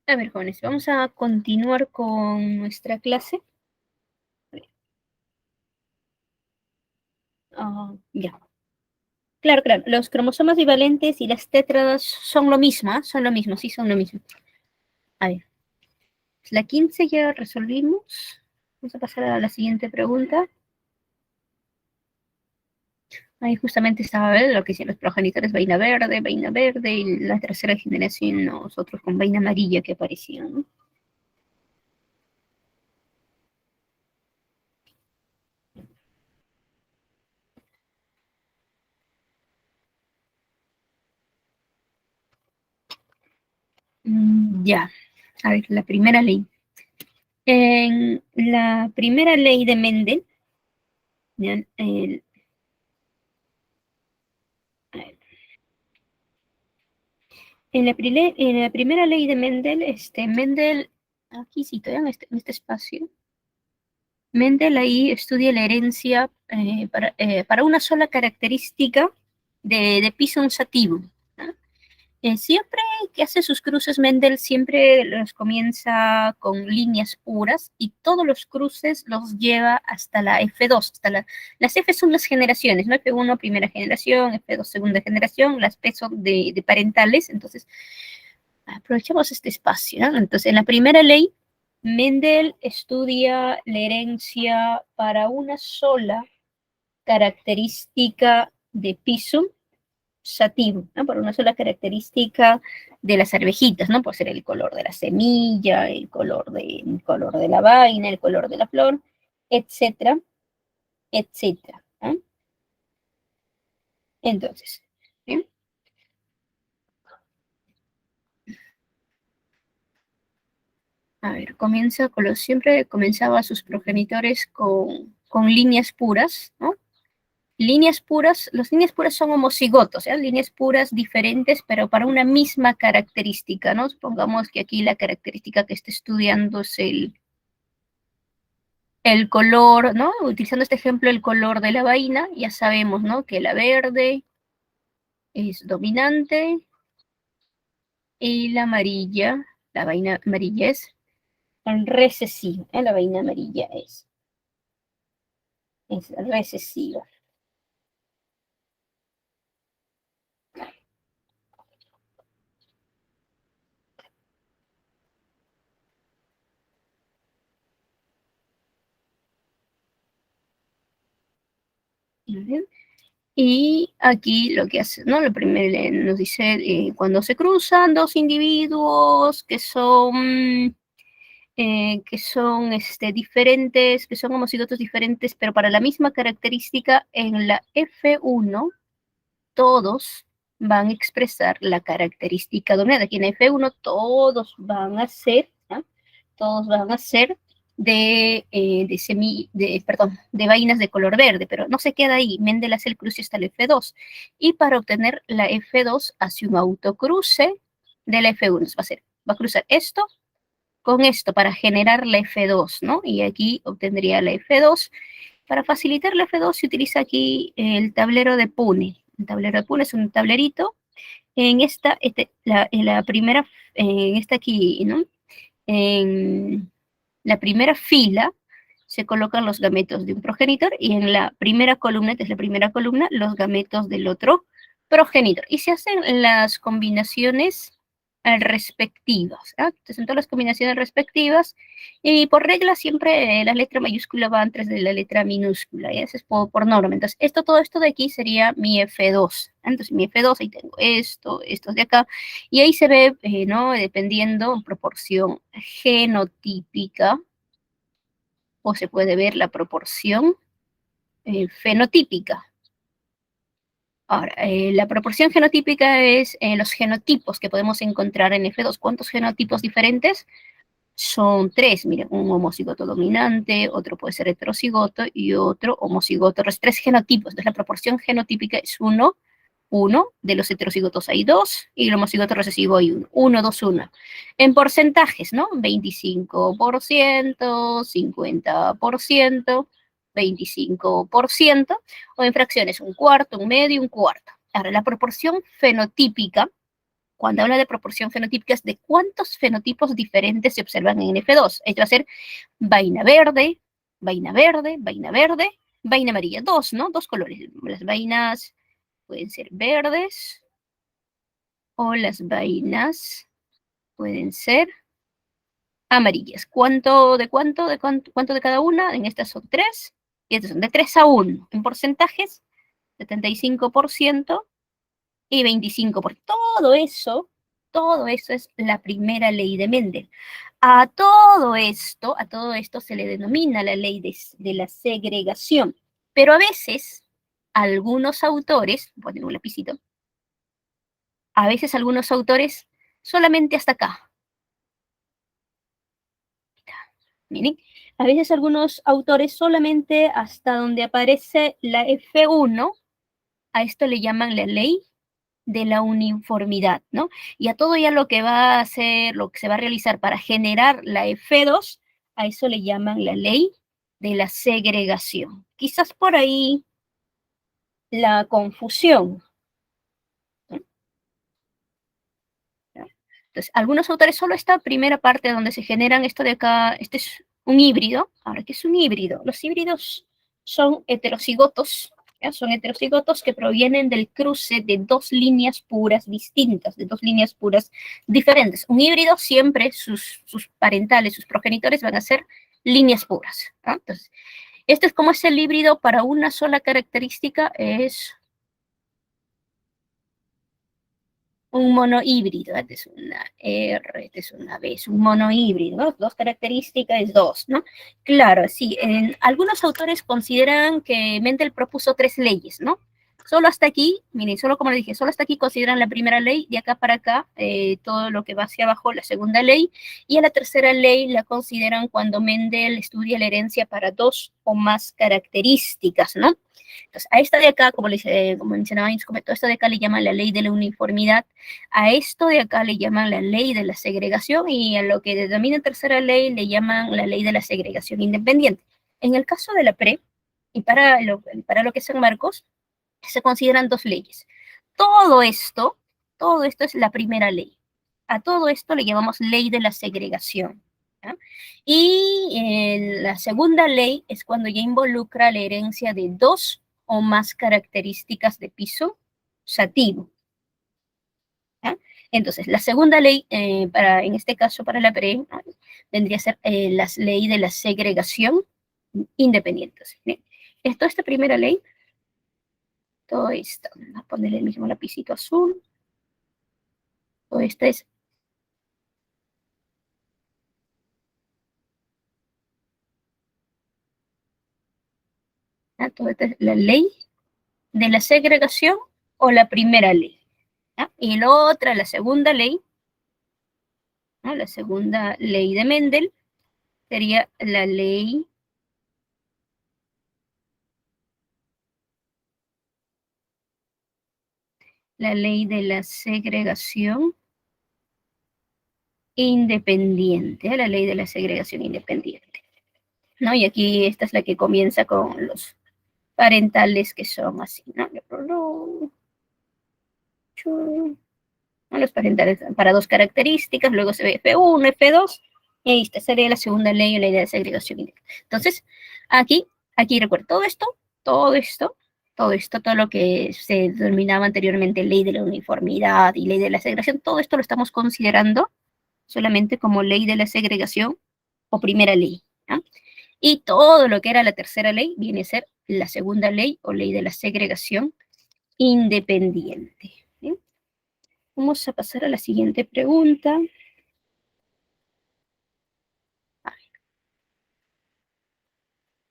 A ver, jóvenes, vamos a continuar con nuestra clase. Ya. Claro, claro. Los cromosomas bivalentes y las tétradas son lo mismo, ¿ah? Son lo mismo, sí, son lo mismo. A ver, la 15 ya resolvimos. Vamos a pasar a la siguiente pregunta. Ahí justamente estaba lo que decían los progenitores vaina verde, y la tercera generación nosotros con vaina amarilla que aparecían, ¿no? Ya, a ver, la primera ley. En la primera ley de Mendel, ¿ya? En la primera ley de Mendel, Mendel, aquí sí, todavía en este espacio, Mendel ahí estudia la herencia para una sola característica de Pisum sativum, ¿no? Siempre que hace sus cruces, Mendel siempre los comienza con líneas puras y todos los cruces los lleva hasta la F2. Las F son las generaciones, ¿no? F1 primera generación, F2 segunda generación, las P son de parentales. Entonces, aprovechemos este espacio, ¿no? Entonces, en la primera ley, Mendel estudia la herencia para una sola característica de Pisum sativum, ¿no? Por una sola característica de las arvejitas, ¿no? Por ser el color de la semilla, el color de la vaina, el color de la flor, etcétera, etcétera, ¿no? Entonces, ¿sí? A ver, siempre comenzaba sus progenitores con líneas puras, ¿no? Las líneas puras son homocigotos, ¿eh? Líneas puras diferentes, pero para una misma característica, ¿no? Supongamos que aquí la característica que está estudiando es el color, ¿no? Utilizando este ejemplo, el color de la vaina, ya sabemos, ¿no? Que la verde es dominante y la vaina amarilla es recesiva, ¿eh? La vaina amarilla es recesiva. ¿Vale? Y aquí lo que hace, ¿no? Lo primero nos dice, cuando se cruzan dos individuos que son diferentes, que son homocigotos diferentes, pero para la misma característica, en la F1, todos van a expresar la característica dominante. Aquí en F1 todos van a ser, ¿no? Todos van a ser de vainas de color verde, pero no se queda ahí. Mendel hace el cruce hasta el F2. Y para obtener la F2 hace un autocruce de la F1. Va a cruzar esto con esto para generar la F2, ¿no? Y aquí obtendría la F2. Para facilitar la F2 se utiliza aquí el tablero de Pune. El tablero de Pune es un tablerito. En esta aquí, ¿no? En la primera fila se colocan los gametos de un progenitor y en la primera columna, que es la primera columna, los gametos del otro progenitor. Y se hacen las combinaciones respectivas, ¿ah? Entonces, en todas las combinaciones respectivas, y por regla siempre la letra mayúscula va antes de la letra minúscula, y eso es por norma. Entonces, todo esto de aquí sería mi F2. Entonces, mi F2, ahí tengo estos de acá, y ahí se ve, ¿no? Dependiendo en proporción genotípica, o se puede ver la proporción fenotípica. Ahora, la proporción genotípica es los genotipos que podemos encontrar en F2. ¿Cuántos genotipos diferentes? Son tres, miren, un homocigoto dominante, otro puede ser heterocigoto y otro homocigoto. Los tres genotipos. Entonces la proporción genotípica es 1, de los heterocigotos hay 2 y el homocigoto recesivo hay 1, 2, 1. En porcentajes, ¿no? 25%, 50%, 25%, o en fracciones, un cuarto, un medio, un cuarto. Ahora, la proporción fenotípica cuando habla de proporción fenotípica es de cuántos fenotipos diferentes se observan en F2. Esto va a ser vaina verde, vaina verde, vaina verde, vaina amarilla. Dos, ¿no? Dos colores. Las vainas pueden ser verdes o las vainas pueden ser amarillas. ¿Cuánto de cada una? En estas son 3. Y estas son de 3 a 1. En porcentajes, 75% y 25%. Todo eso es la primera ley de Mendel. A todo esto se le denomina la ley de la segregación. Pero a veces, algunos autores, ponen un lapicito, a veces algunos autores solamente hasta acá. Miren, a veces algunos autores solamente hasta donde aparece la F1, a esto le llaman la ley de la uniformidad, ¿no? Y a todo ya lo que va a hacer, lo que se va a realizar para generar la F2, a eso le llaman la ley de la segregación. Quizás por ahí la confusión, ¿no? Entonces, algunos autores solo esta primera parte donde se generan esto de acá, este es un híbrido. Ahora, ¿qué es un híbrido? Los híbridos son heterocigotos, ¿ya? Son heterocigotos que provienen del cruce de dos líneas puras distintas, de dos líneas puras diferentes. Un híbrido siempre, sus parentales, sus progenitores van a ser líneas puras, ¿no? Entonces, este es como es el híbrido para una sola característica, es un monohíbrido. Este es una R, este es una B, es un monohíbrido, ¿no? Dos características es dos, ¿no? Claro, sí, algunos autores consideran que Mendel propuso 3 leyes, ¿no? Solo hasta aquí, miren, solo como les dije, solo hasta aquí consideran la primera ley, de acá para acá, todo lo que va hacia abajo, la segunda ley, y a la tercera ley la consideran cuando Mendel estudia la herencia para 2 o más características, ¿no? Entonces, a esta de acá, como mencionaba en su comentario, esta de acá le llaman la ley de la uniformidad, a esto de acá le llaman la ley de la segregación y a lo que denomina tercera ley le llaman la ley de la segregación independiente. En el caso de la PRE, y para lo que es San Marcos, se consideran 2 leyes. Todo esto es la primera ley. A todo esto le llamamos ley de la segregación, ¿ya? Y la segunda ley es cuando ya involucra la herencia de 2 o más características de piso sativo, ¿ya? Entonces, la segunda ley, en este caso para la PRE, ¿no? Vendría a ser la ley de la segregación independiente. ¿Sí? Esta primera ley, todo esto, vamos a ponerle el mismo lapicito azul, todo esto es todo esto es la ley de la segregación o la primera ley, ¿ya? Y la otra, la segunda ley, ¿no? La segunda ley de Mendel sería la ley de la segregación independiente, la ley de la segregación independiente, ¿no? Y aquí esta es la que comienza con los parentales que son así, ¿no? Los parentales para 2 características, luego se ve F1, F2, y esta sería la segunda ley, la idea de segregación indirecta. Entonces, aquí recuerdo todo lo que se denominaba anteriormente ley de la uniformidad y ley de la segregación, todo esto lo estamos considerando solamente como ley de la segregación o primera ley, ¿no? Y todo lo que era la tercera ley viene a ser la segunda ley o ley de la segregación independiente. ¿Sí? Vamos a pasar a la siguiente pregunta.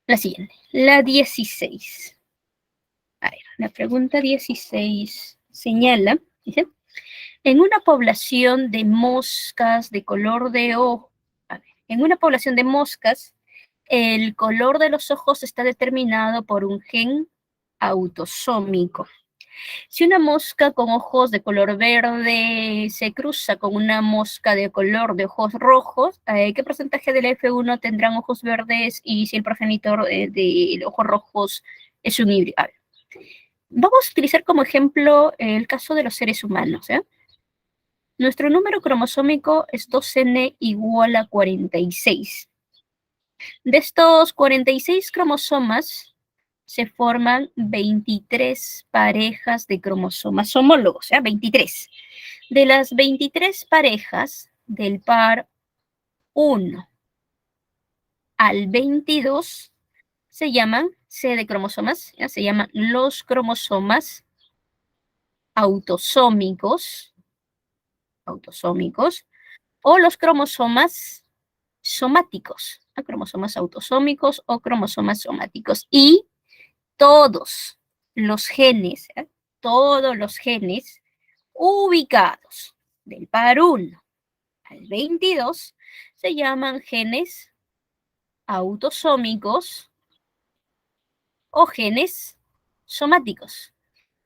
La siguiente, la 16. A ver, la pregunta 16 señala, dice, en una población de moscas de color de ojo, en una población de moscas, el color de los ojos está determinado por un gen autosómico. Si una mosca con ojos de color verde se cruza con una mosca de color de ojos rojos, ¿qué porcentaje del F1 tendrán ojos verdes? Y si el progenitor de ojos rojos es un híbrido. A ver, vamos a utilizar como ejemplo el caso de los seres humanos, ¿eh? Nuestro número cromosómico es 2N igual a 46. De estos 46 cromosomas, se forman 23 parejas de cromosomas homólogos, o sea, 23. De las 23 parejas del par 1 al 22 se llaman, C de cromosomas, ¿ya? Se llaman los cromosomas autosómicos, o los cromosomas somáticos, ¿no? Cromosomas autosómicos o cromosomas somáticos. Y todos los genes, ¿eh? Todos los genes ubicados del par 1 al 22 se llaman genes autosómicos o genes somáticos.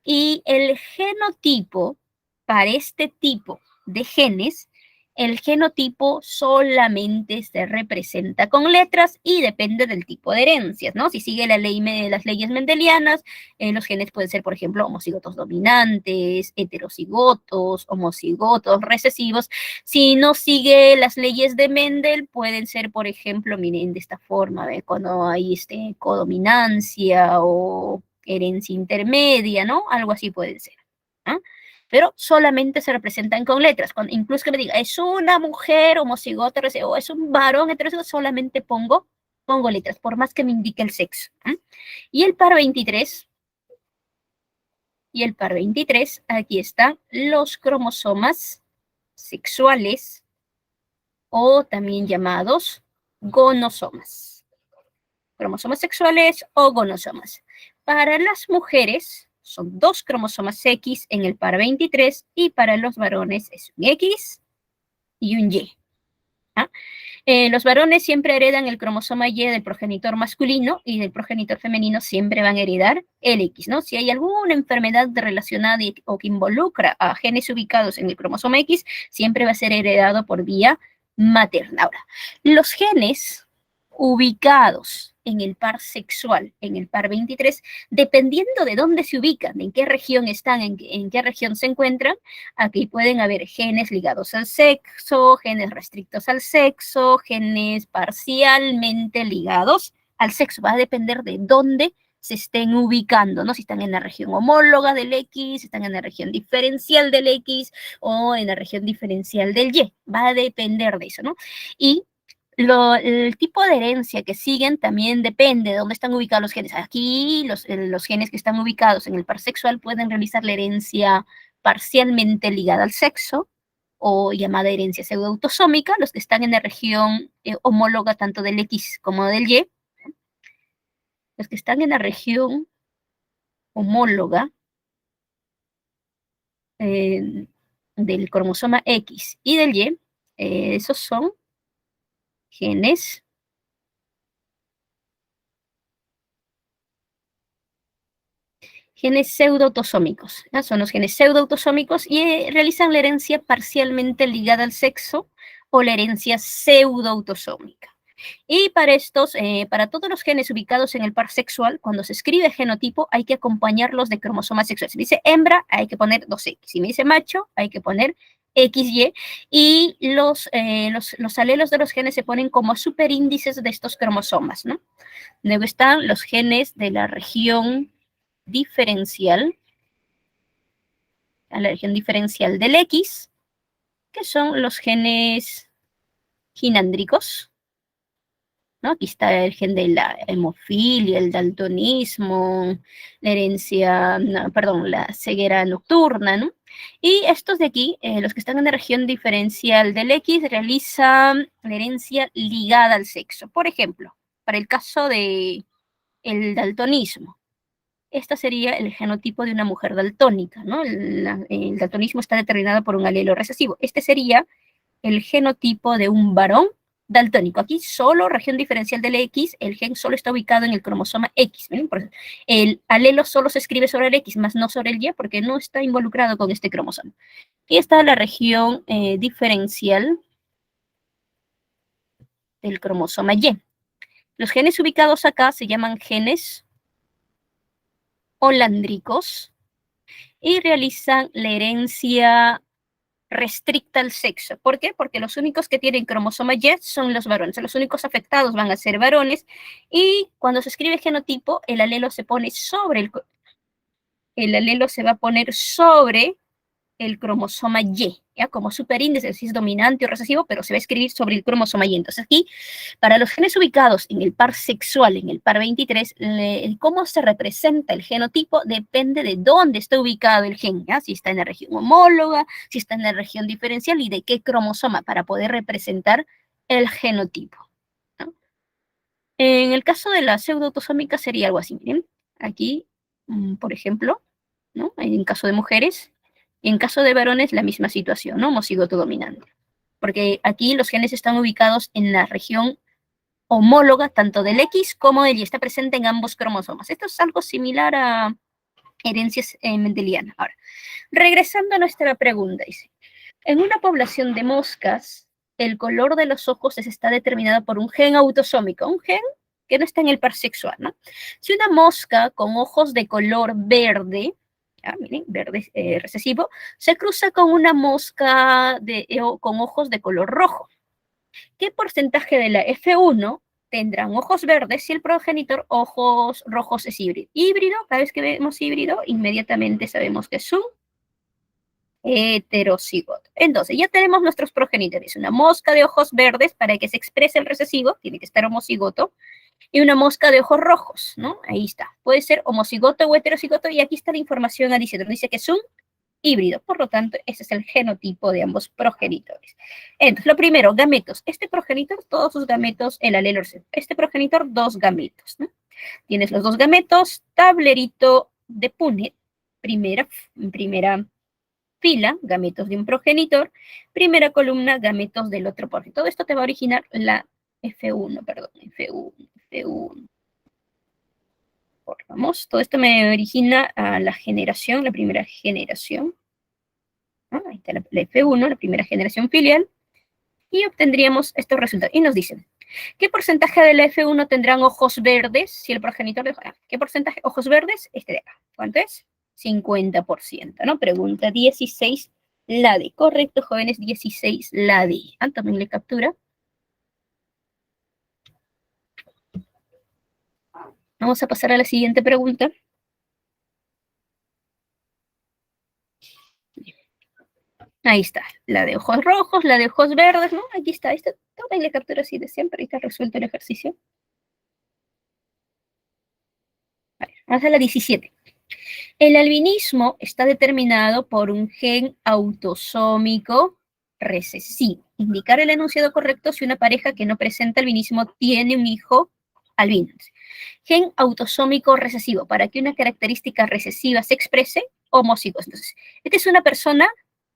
Y el genotipo para este tipo de genes, el genotipo solamente se representa con letras y depende del tipo de herencias, ¿no? Si sigue las leyes mendelianas, los genes pueden ser, por ejemplo, homocigotos dominantes, heterocigotos, homocigotos recesivos. Si no sigue las leyes de Mendel, pueden ser, por ejemplo, miren, de esta forma, ¿ve? Cuando hay codominancia o herencia intermedia, ¿no? Algo así puede ser. ¿Ah? Pero solamente se representan con letras. Incluso que me diga, es una mujer homocigota o es un varón heterocigoto, solamente pongo letras, por más que me indique el sexo. Y el par 23, aquí están los cromosomas sexuales o también llamados gonosomas. Cromosomas sexuales o gonosomas. Para las mujeres son 2 cromosomas X en el par 23 y para los varones es un X y un Y. ¿Ah? Los varones siempre heredan el cromosoma Y del progenitor masculino y del progenitor femenino siempre van a heredar el X, ¿no? Si hay alguna enfermedad relacionada o que involucra a genes ubicados en el cromosoma X, siempre va a ser heredado por vía materna. Ahora, los genes ubicados en el par sexual, en el par 23, dependiendo de dónde se ubican, en qué región están, en qué región se encuentran, aquí pueden haber genes ligados al sexo, genes restrictos al sexo, genes parcialmente ligados al sexo. Va a depender de dónde se estén ubicando, ¿no? Si están en la región homóloga del X, si están en la región diferencial del X o en la región diferencial del Y. Va a depender de eso, ¿no? Y el tipo de herencia que siguen también depende de dónde están ubicados los genes. Aquí los genes que están ubicados en el par sexual pueden realizar la herencia parcialmente ligada al sexo o llamada herencia pseudoautosómica, los que están en la región homóloga tanto del X como del Y. Los que están en la región homóloga del cromosoma X y del Y, esos son genes pseudoautosómicos, ¿no? Son los genes pseudoautosómicos y realizan la herencia parcialmente ligada al sexo o la herencia pseudoautosómica. Y para estos, para todos los genes ubicados en el par sexual, cuando se escribe genotipo, hay que acompañarlos de cromosomas sexuales. Si me dice hembra, hay que poner 2X. Si me dice macho, hay que poner XY. Y los alelos de los genes se ponen como superíndices de estos cromosomas, ¿no? Luego están los genes de la región diferencial, a la región diferencial del X, que son los genes ginándricos, ¿no? Aquí está el gen de la hemofilia, el daltonismo, la herencia, no, perdón, la ceguera nocturna, ¿no? Y estos de aquí, los que están en la región diferencial del X, realizan la herencia ligada al sexo. Por ejemplo, para el caso de el daltonismo, esta sería el genotipo de una mujer daltónica, ¿no? El daltonismo está determinado por un alelo recesivo. Este sería el genotipo de un varón daltónico. Aquí solo región diferencial del X, el gen solo está ubicado en el cromosoma X. ¿Ven? El alelo solo se escribe sobre el X, más no sobre el Y, porque no está involucrado con este cromosoma. Y está la región diferencial del cromosoma Y. Los genes ubicados acá se llaman genes holandricos y realizan la herencia restricta al sexo. ¿Por qué? Porque los únicos que tienen cromosoma Y son los varones. Los únicos afectados van a ser varones. Y cuando se escribe genotipo, el alelo se pone sobre el alelo se va a poner sobre el cromosoma Y, ¿ya? Como superíndice, si es dominante o recesivo, pero se va a escribir sobre el cromosoma Y. Entonces aquí, para los genes ubicados en el par sexual, en el par 23, cómo se representa el genotipo depende de dónde está ubicado el gen, ¿ya? Si está en la región homóloga, si está en la región diferencial y de qué cromosoma para poder representar el genotipo, ¿no? En el caso de la pseudoautosómica sería algo así, miren. Aquí, por ejemplo, ¿no? En caso de mujeres, y en caso de varones, la misma situación, ¿no? Homocigoto dominante. Porque aquí los genes están ubicados en la región homóloga, tanto del X como del Y, está presente en ambos cromosomas. Esto es algo similar a herencias mendelianas. Ahora, regresando a nuestra pregunta, dice, en una población de moscas, el color de los ojos está determinado por un gen autosómico, un gen que no está en el par sexual, ¿no? Si una mosca con ojos de color verde, miren, verde recesivo, se cruza con una mosca con ojos de color rojo, ¿qué porcentaje de la F1 tendrán ojos verdes si el progenitor ojos rojos es híbrido? Híbrido, cada vez que vemos híbrido, inmediatamente sabemos que es un heterocigoto. Entonces, ya tenemos nuestros progenitores. Una mosca de ojos verdes, para que se exprese el recesivo, tiene que estar homocigoto, y una mosca de ojos rojos, ¿no? Ahí está. Puede ser homocigoto o heterocigoto, y aquí está la información adicional. Dice que es un híbrido, por lo tanto, ese es el genotipo de ambos progenitores. Entonces, lo primero, gametos. Este progenitor, todos sus gametos, el alelo. Este progenitor, dos gametos, ¿no? Tienes los dos gametos, tablerito de Punnett, primera fila, gametos de un progenitor, primera columna, gametos del otro progenitor. Todo esto te va a originar la F1, perdón, F1. Vamos, todo esto me origina a la generación, la primera generación. Ahí está la F1, la primera generación filial, y obtendríamos estos resultados. Y nos dicen, ¿qué porcentaje de la F1 tendrán ojos verdes si el progenitor de... ¿Qué porcentaje? Ojos verdes, este de acá. ¿Cuánto es? 50%, ¿no? Pregunta 16, la D. Correcto, jóvenes, 16, la D. Tómenle captura. Vamos a pasar a la siguiente pregunta. Ahí está, la de ojos rojos, la de ojos verdes, ¿no? Aquí está, tómenle captura así de siempre, ahí está resuelto el ejercicio. Vale, vamos a la 17. El albinismo está determinado por un gen autosómico recesivo. Indicar el enunciado correcto si una pareja que no presenta albinismo tiene un hijo albino. Gen autosómico recesivo. Para que una característica recesiva se exprese, homocigos. Entonces, esta es una persona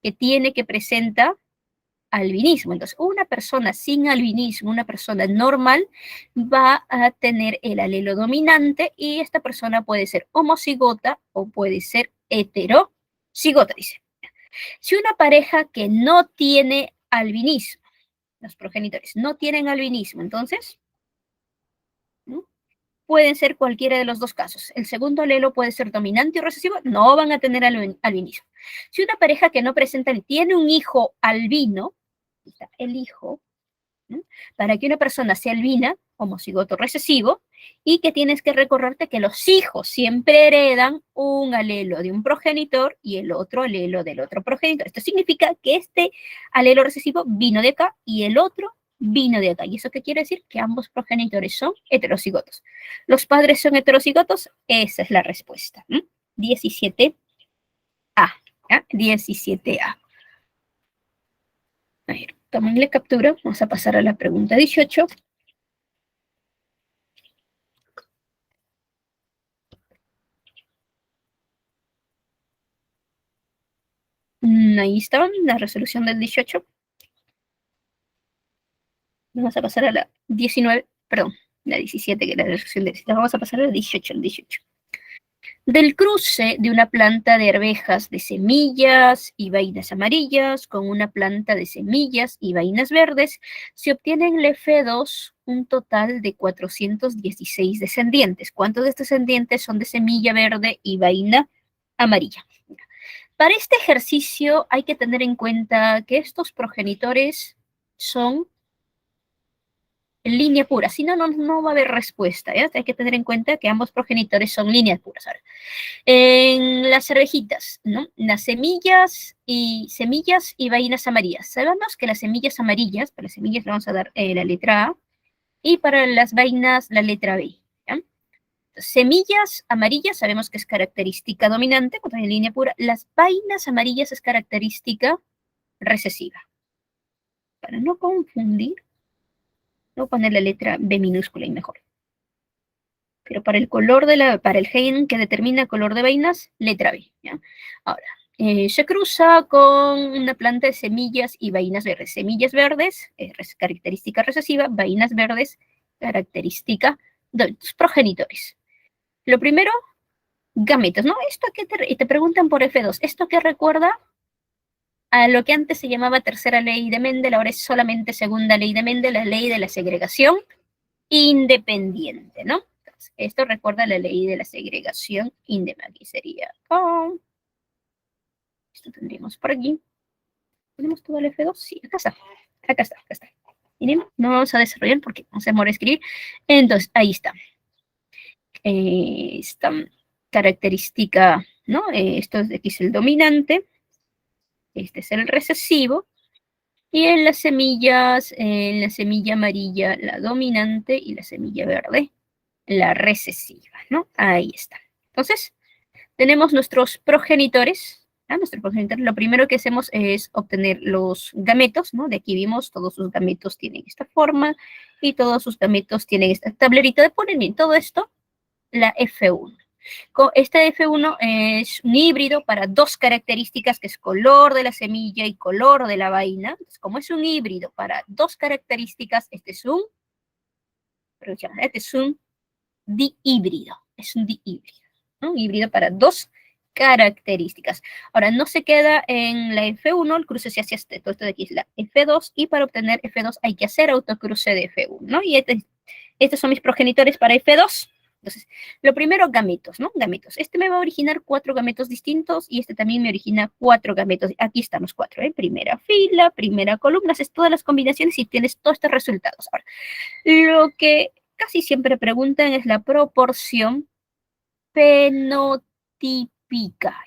que presenta albinismo. Entonces, una persona sin albinismo, una persona normal, va a tener el alelo dominante y esta persona puede ser homocigota o puede ser heterocigota, dice. Si una pareja que no tiene albinismo, los progenitores no tienen albinismo, entonces, ¿no? Pueden ser cualquiera de los dos casos. El segundo alelo puede ser dominante o recesivo, no van a tener albinismo. Si una pareja que no presenta, tiene un hijo albino, el hijo, ¿no? Para que una persona sea albina, homocigoto recesivo, y que tienes que recordarte que los hijos siempre heredan un alelo de un progenitor y el otro alelo del otro progenitor. Esto significa que este alelo recesivo vino de acá y el otro vino de acá. ¿Y eso qué quiere decir? Que ambos progenitores son heterocigotos. ¿Los padres son heterocigotos? Esa es la respuesta. 17A. ¿Ya? 17A. A ver, tómenle captura. Vamos a pasar a la pregunta 18. Ahí está la resolución del 18. Vamos a pasar a la 19, perdón, la 17, que era la resolución del 17. Vamos a pasar a la 18, el 18. Del cruce de una planta de arvejas de semillas y vainas amarillas con una planta de semillas y vainas verdes, se obtiene en el F2 un total de 416 descendientes. ¿Cuántos de estos descendientes son de semilla verde y vaina amarilla? Para este ejercicio hay que tener en cuenta que estos progenitores son en línea pura, si no, no va a haber respuesta, ¿ya? Hay que tener en cuenta que ambos progenitores son líneas puras. Ahora, en las arvejitas, ¿no? Las semillas y vainas amarillas. Sabemos que las semillas amarillas, para las semillas le vamos a dar la letra A, y para las vainas la letra B, ¿ya? Semillas amarillas sabemos que es característica dominante, cuando en línea pura. Las vainas amarillas es característica recesiva. Para no confundir, voy a poner la letra B minúscula y mejor. Pero para el color para el gen que determina el color de vainas, letra B, ¿ya? Ahora, se cruza con una planta de semillas y vainas verdes. Semillas verdes, característica recesiva, vainas verdes, característica de tus progenitores. Lo primero, gametos, ¿no? Esto que te preguntan por F2, ¿esto qué recuerda? A lo que antes se llamaba tercera ley de Mendel, ahora es solamente segunda ley de Mendel, la ley de la segregación independiente, ¿no? Entonces, esto recuerda la ley de la segregación independiente. Aquí sería, esto tendríamos por aquí. ¿Tenemos todo el F2? Sí, acá está. Acá está, acá está. Miren, no vamos a desarrollar porque no se demora escribir. Entonces, ahí está. Esta característica, ¿no? Esto es, aquí es el dominante. Este es el recesivo. Y en las semillas, en la semilla amarilla, la dominante, y la semilla verde, la recesiva, ¿no? Ahí está. Entonces, tenemos nuestros progenitores, ¿no? Nuestros progenitores, lo primero que hacemos es obtener los gametos, ¿no? De aquí vimos, todos sus gametos tienen esta forma, y todos sus gametos tienen esta tablerita de ponen bien, todo esto, la F1. Este F1 es un híbrido para dos características, que es color de la semilla y color de la vaina. Entonces, como es un híbrido para dos características, este es un dihíbrido. Es un dihíbrido, ¿no? Un híbrido para dos características. Ahora, no se queda en la F1, el cruce se hace todo esto de aquí es la F2, y para obtener F2 hay que hacer autocruce de F1, ¿no? Y estos son mis progenitores para F2. Entonces, lo primero, gametos, ¿no? Gametos. Este me va a originar 4 gametos distintos y este también me origina 4 gametos. Aquí están los 4, ¿eh? Primera fila, primera columna, haces todas las combinaciones y tienes todos estos resultados. Ahora, lo que casi siempre preguntan es la proporción fenotípica,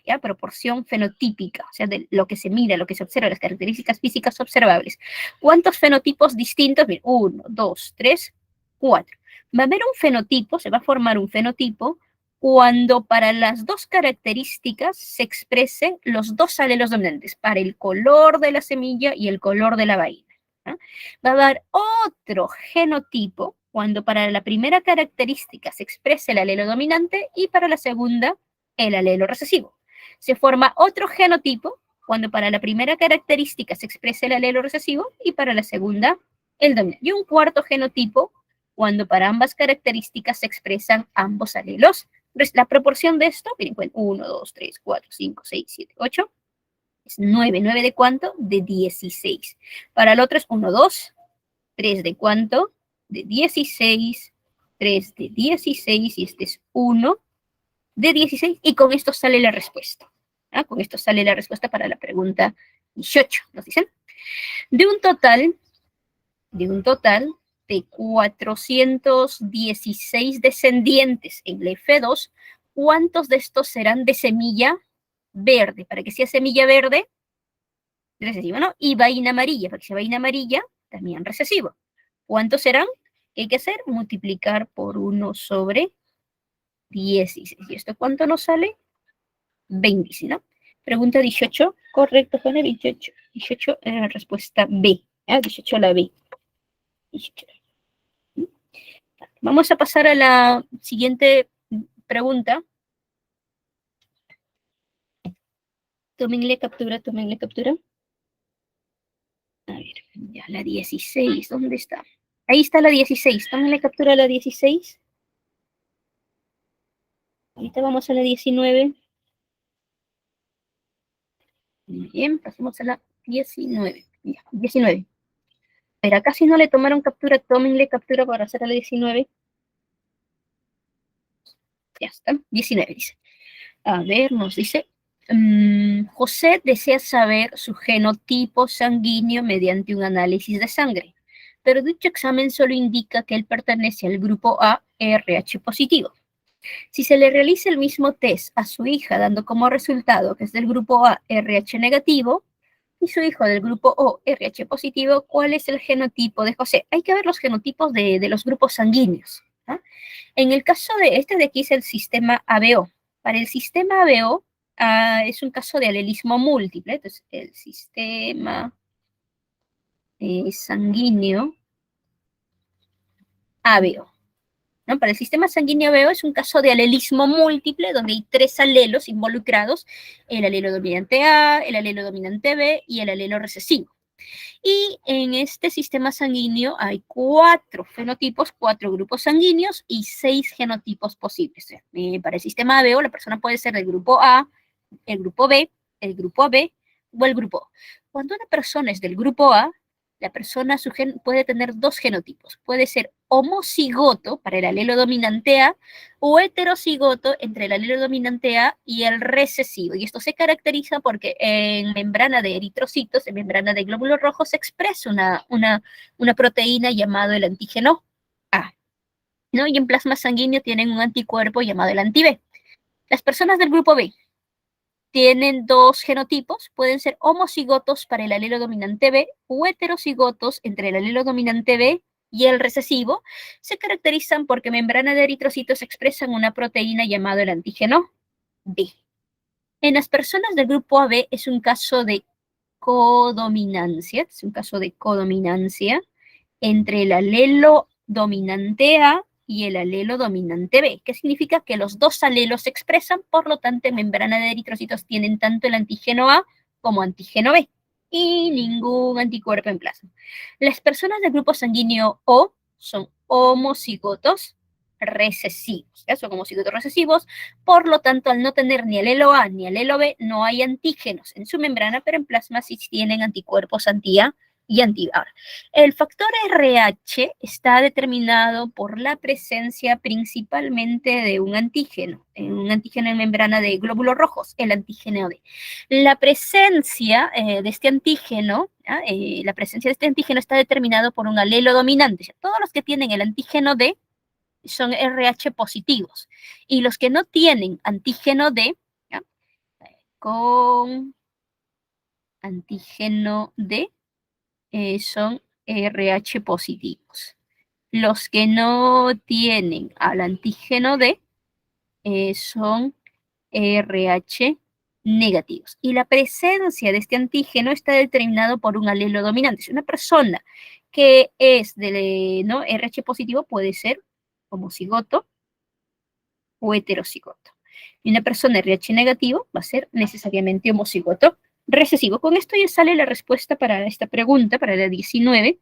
¿ya? Proporción fenotípica, o sea, de lo que se mira, lo que se observa, las características físicas observables. ¿Cuántos fenotipos distintos? Miren, 1, 2, 3, 4. Va a haber un fenotipo, se va a formar un fenotipo cuando para las dos características se expresen los dos alelos dominantes, para el color de la semilla y el color de la vaina, ¿no? Va a haber otro genotipo cuando para la primera característica se expresa el alelo dominante y para la segunda el alelo recesivo. Se forma otro genotipo cuando para la primera característica se expresa el alelo recesivo y para la segunda el dominante. Y un cuarto genotipo cuando para ambas características se expresan ambos alelos. La proporción de esto, miren, 1, 2, 3, 4, 5, 6, 7, 8, es 9. ¿9 de cuánto? De 16. Para el otro es 1, 2, 3 de cuánto? De 16, 3 de 16, y este es 1 de 16, y con esto sale la respuesta. ¿Ah? Con esto sale la respuesta para la pregunta 18, ¿nos dicen? De un total de 416 descendientes en la F2, ¿cuántos de estos serán de semilla verde? Para que sea semilla verde, recesivo, ¿no? Y vaina amarilla, para que sea vaina amarilla, también recesivo. ¿Cuántos serán? ¿Qué hay que hacer? Multiplicar por 1 sobre 16. ¿Y esto cuánto nos sale? 20, ¿no? Pregunta 18. Correcto, Juana, 28. 18 era la respuesta B. 18 la B. 18. Vamos a pasar a la siguiente pregunta. Tómenle captura, tómenle captura. A ver, ya la 16, ¿dónde está? Ahí está la 16, tómenle captura a la 16. Ahorita vamos a la 19. Bien, pasemos a la 19. Ya, 19. Pero acá si no le tomaron captura, tómenle captura para hacer a la 19. Ya está, 19 dice. A ver, nos dice, José desea saber su genotipo sanguíneo mediante un análisis de sangre, pero dicho examen solo indica que él pertenece al grupo A, RH positivo. Si se le realiza el mismo test a su hija, dando como resultado que es del grupo A, RH negativo, y su hijo del grupo O, RH positivo, ¿cuál es el genotipo de José? Hay que ver los genotipos de los grupos sanguíneos. ¿Ah? En el caso de este de aquí es el sistema ABO. Para el sistema ABO es un caso de alelismo múltiple. Entonces, el sistema sanguíneo ABO. ¿No? Para el sistema sanguíneo ABO es un caso de alelismo múltiple donde hay 3 alelos involucrados, el alelo dominante A, el alelo dominante B y el alelo recesivo. Y en este sistema sanguíneo hay 4 fenotipos, 4 grupos sanguíneos y 6 genotipos posibles. Para el sistema ABO, la persona puede ser del grupo A, el grupo B, el grupo AB o el grupo O. Cuando una persona es del grupo A, la persona puede tener 2 genotipos. Puede ser homocigoto para el alelo dominante A o heterocigoto entre el alelo dominante A y el recesivo. Y esto se caracteriza porque en membrana de eritrocitos, en membrana de glóbulos rojos, se expresa una proteína llamada el antígeno A, ¿no? Y en plasma sanguíneo tienen un anticuerpo llamado el anti-B. Las personas del grupo B tienen 2 genotipos, pueden ser homocigotos para el alelo dominante B o heterocigotos entre el alelo dominante B y el recesivo. Se caracterizan porque membrana de eritrocitos expresan una proteína llamada el antígeno B. En las personas del grupo AB es un caso de codominancia, entre el alelo dominante A y el alelo dominante B, que significa que los 2 alelos se expresan, por lo tanto, en membrana de eritrocitos tienen tanto el antígeno A como antígeno B y ningún anticuerpo en plasma. Las personas del grupo sanguíneo O son homocigotos recesivos, ¿ya? Son homocigotos recesivos, por lo tanto, al no tener ni alelo A ni alelo B, no hay antígenos en su membrana, pero en plasma sí tienen anticuerpos anti-A y anti-B. Ahora, el factor RH está determinado por la presencia principalmente de un antígeno en membrana de glóbulos rojos, el antígeno D. La presencia de este antígeno, está determinado por un alelo dominante. O sea, todos los que tienen el antígeno D son RH positivos y los que no tienen antígeno D, ¿ya? Con antígeno D, son RH positivos. Los que no tienen al antígeno D son RH negativos. Y la presencia de este antígeno está determinado por un alelo dominante. Si una persona que es de ¿no? RH positivo puede ser homocigoto o heterocigoto. Y una persona RH negativo va a ser necesariamente homocigoto recesivo. Con esto ya sale la respuesta para esta pregunta, para la 19.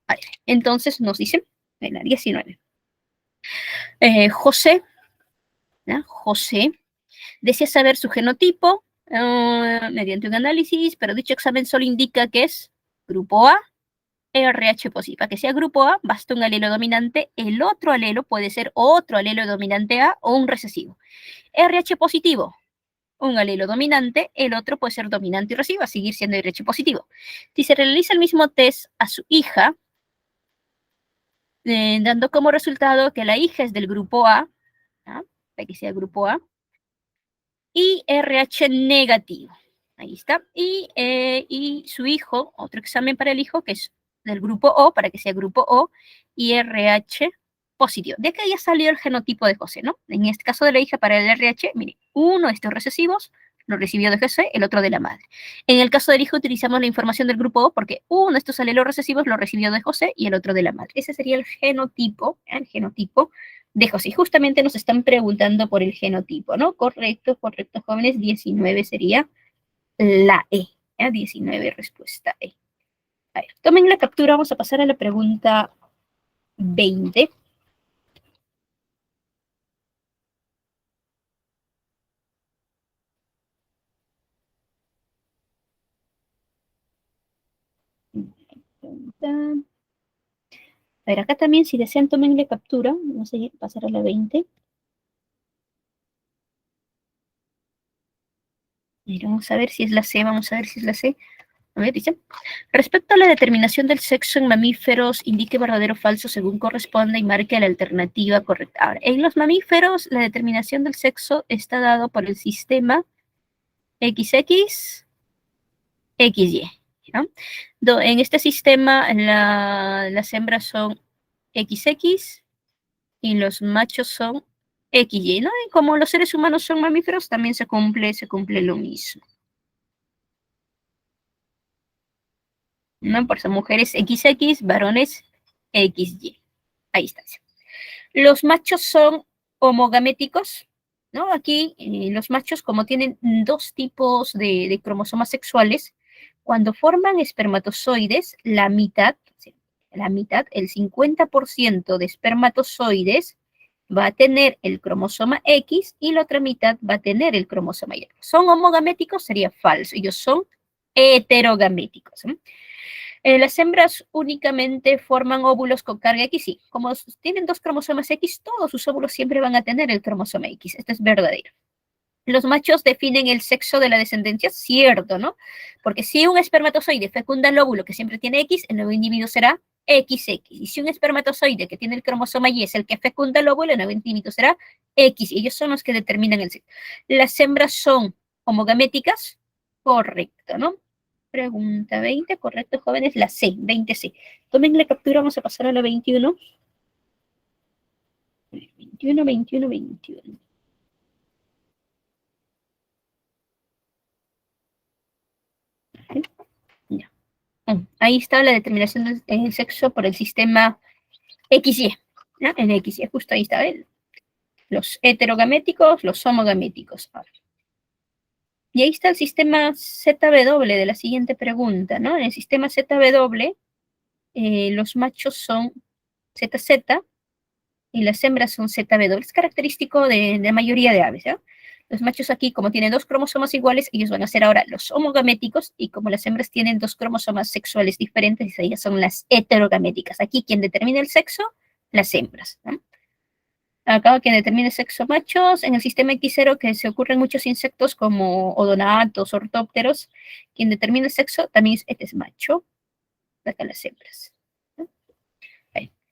Vale, entonces nos dicen, en la 19. José, ¿no? José desea saber su genotipo mediante un análisis, pero dicho examen solo indica que es grupo A, RH positivo. Para que sea grupo A, basta un alelo dominante. El otro alelo puede ser otro alelo dominante A o un recesivo. RH positivo, un alelo dominante, el otro puede ser dominante y recesivo, a seguir siendo RH positivo. Si se realiza el mismo test a su hija, dando como resultado que la hija es del grupo A, ¿ah? Para que sea grupo A, y RH negativo. Ahí está. Y su hijo, otro examen para el hijo, que es del grupo O, para que sea grupo O, y RH positivo. De acá ya salió el genotipo de José, ¿no? En este caso de la hija para el RH, mire, uno de estos recesivos lo recibió de José, el otro de la madre. En el caso del hijo utilizamos la información del grupo O porque uno de estos alelos recesivos lo recibió de José y el otro de la madre. Ese sería el genotipo de José. Y justamente nos están preguntando por el genotipo, ¿no? Correcto, correcto, jóvenes. 19 sería la E. ¿Ya? 19, respuesta E. A ver, tomen la captura, vamos a pasar a la pregunta 20. A ver, acá también, si desean, tomen la captura. Vamos a pasar a la 20. Vamos a ver si es la C, vamos a ver si es la C. A ver, dice, respecto a la determinación del sexo en mamíferos, indique verdadero o falso según corresponda y marque la alternativa correcta. Ahora, en los mamíferos, la determinación del sexo está dado por el sistema XX, XY. ¿No? En este sistema, las hembras son XX y los machos son XY, ¿no? Y como los seres humanos son mamíferos, también se cumple lo mismo. ¿No? Por eso mujeres XX, varones XY. Ahí está. Los machos son homogaméticos, ¿no? Aquí los machos, como tienen dos tipos de cromosomas sexuales, cuando forman espermatozoides, el 50% de espermatozoides va a tener el cromosoma X y la otra mitad va a tener el cromosoma Y. ¿Son homogaméticos? Sería falso. Ellos son heterogaméticos. ¿Eh? Las hembras únicamente forman óvulos con carga X, sí. Como tienen dos cromosomas X, todos sus óvulos siempre van a tener el cromosoma X. Esto es verdadero. Los machos definen el sexo de la descendencia, cierto, ¿no? Porque si un espermatozoide fecunda el óvulo que siempre tiene X, el nuevo individuo será XX. Y si un espermatozoide que tiene el cromosoma Y es el que fecunda el óvulo, el nuevo individuo será X. Y ellos son los que determinan el sexo. Las hembras son homogaméticas, correcto, ¿no? Pregunta 20, correcto, jóvenes, la C, 20C. Tomen la captura, vamos a pasar a la 21. 21, 21, 21. Ya. Ahí está la determinación del sexo por el sistema XY. ¿Ya? En XY, justo ahí está. Los heterogaméticos, los homogaméticos. Ahora. Y ahí está el sistema ZW de la siguiente pregunta, ¿no? En el sistema ZW, los machos son ZZ y las hembras son ZW. Es característico de la mayoría de aves, ¿ya? Los machos aquí, como tienen dos cromosomas iguales, ellos van a ser ahora los homogaméticos, y como las hembras tienen dos cromosomas sexuales diferentes, ellas son las heterogaméticas. Aquí quien determina el sexo, las hembras, ¿no? Acá quien determina el sexo machos, en el sistema X0 que se ocurren muchos insectos como odonatos, ortópteros, quien determina el sexo también este es macho, acá las hembras. ¿No?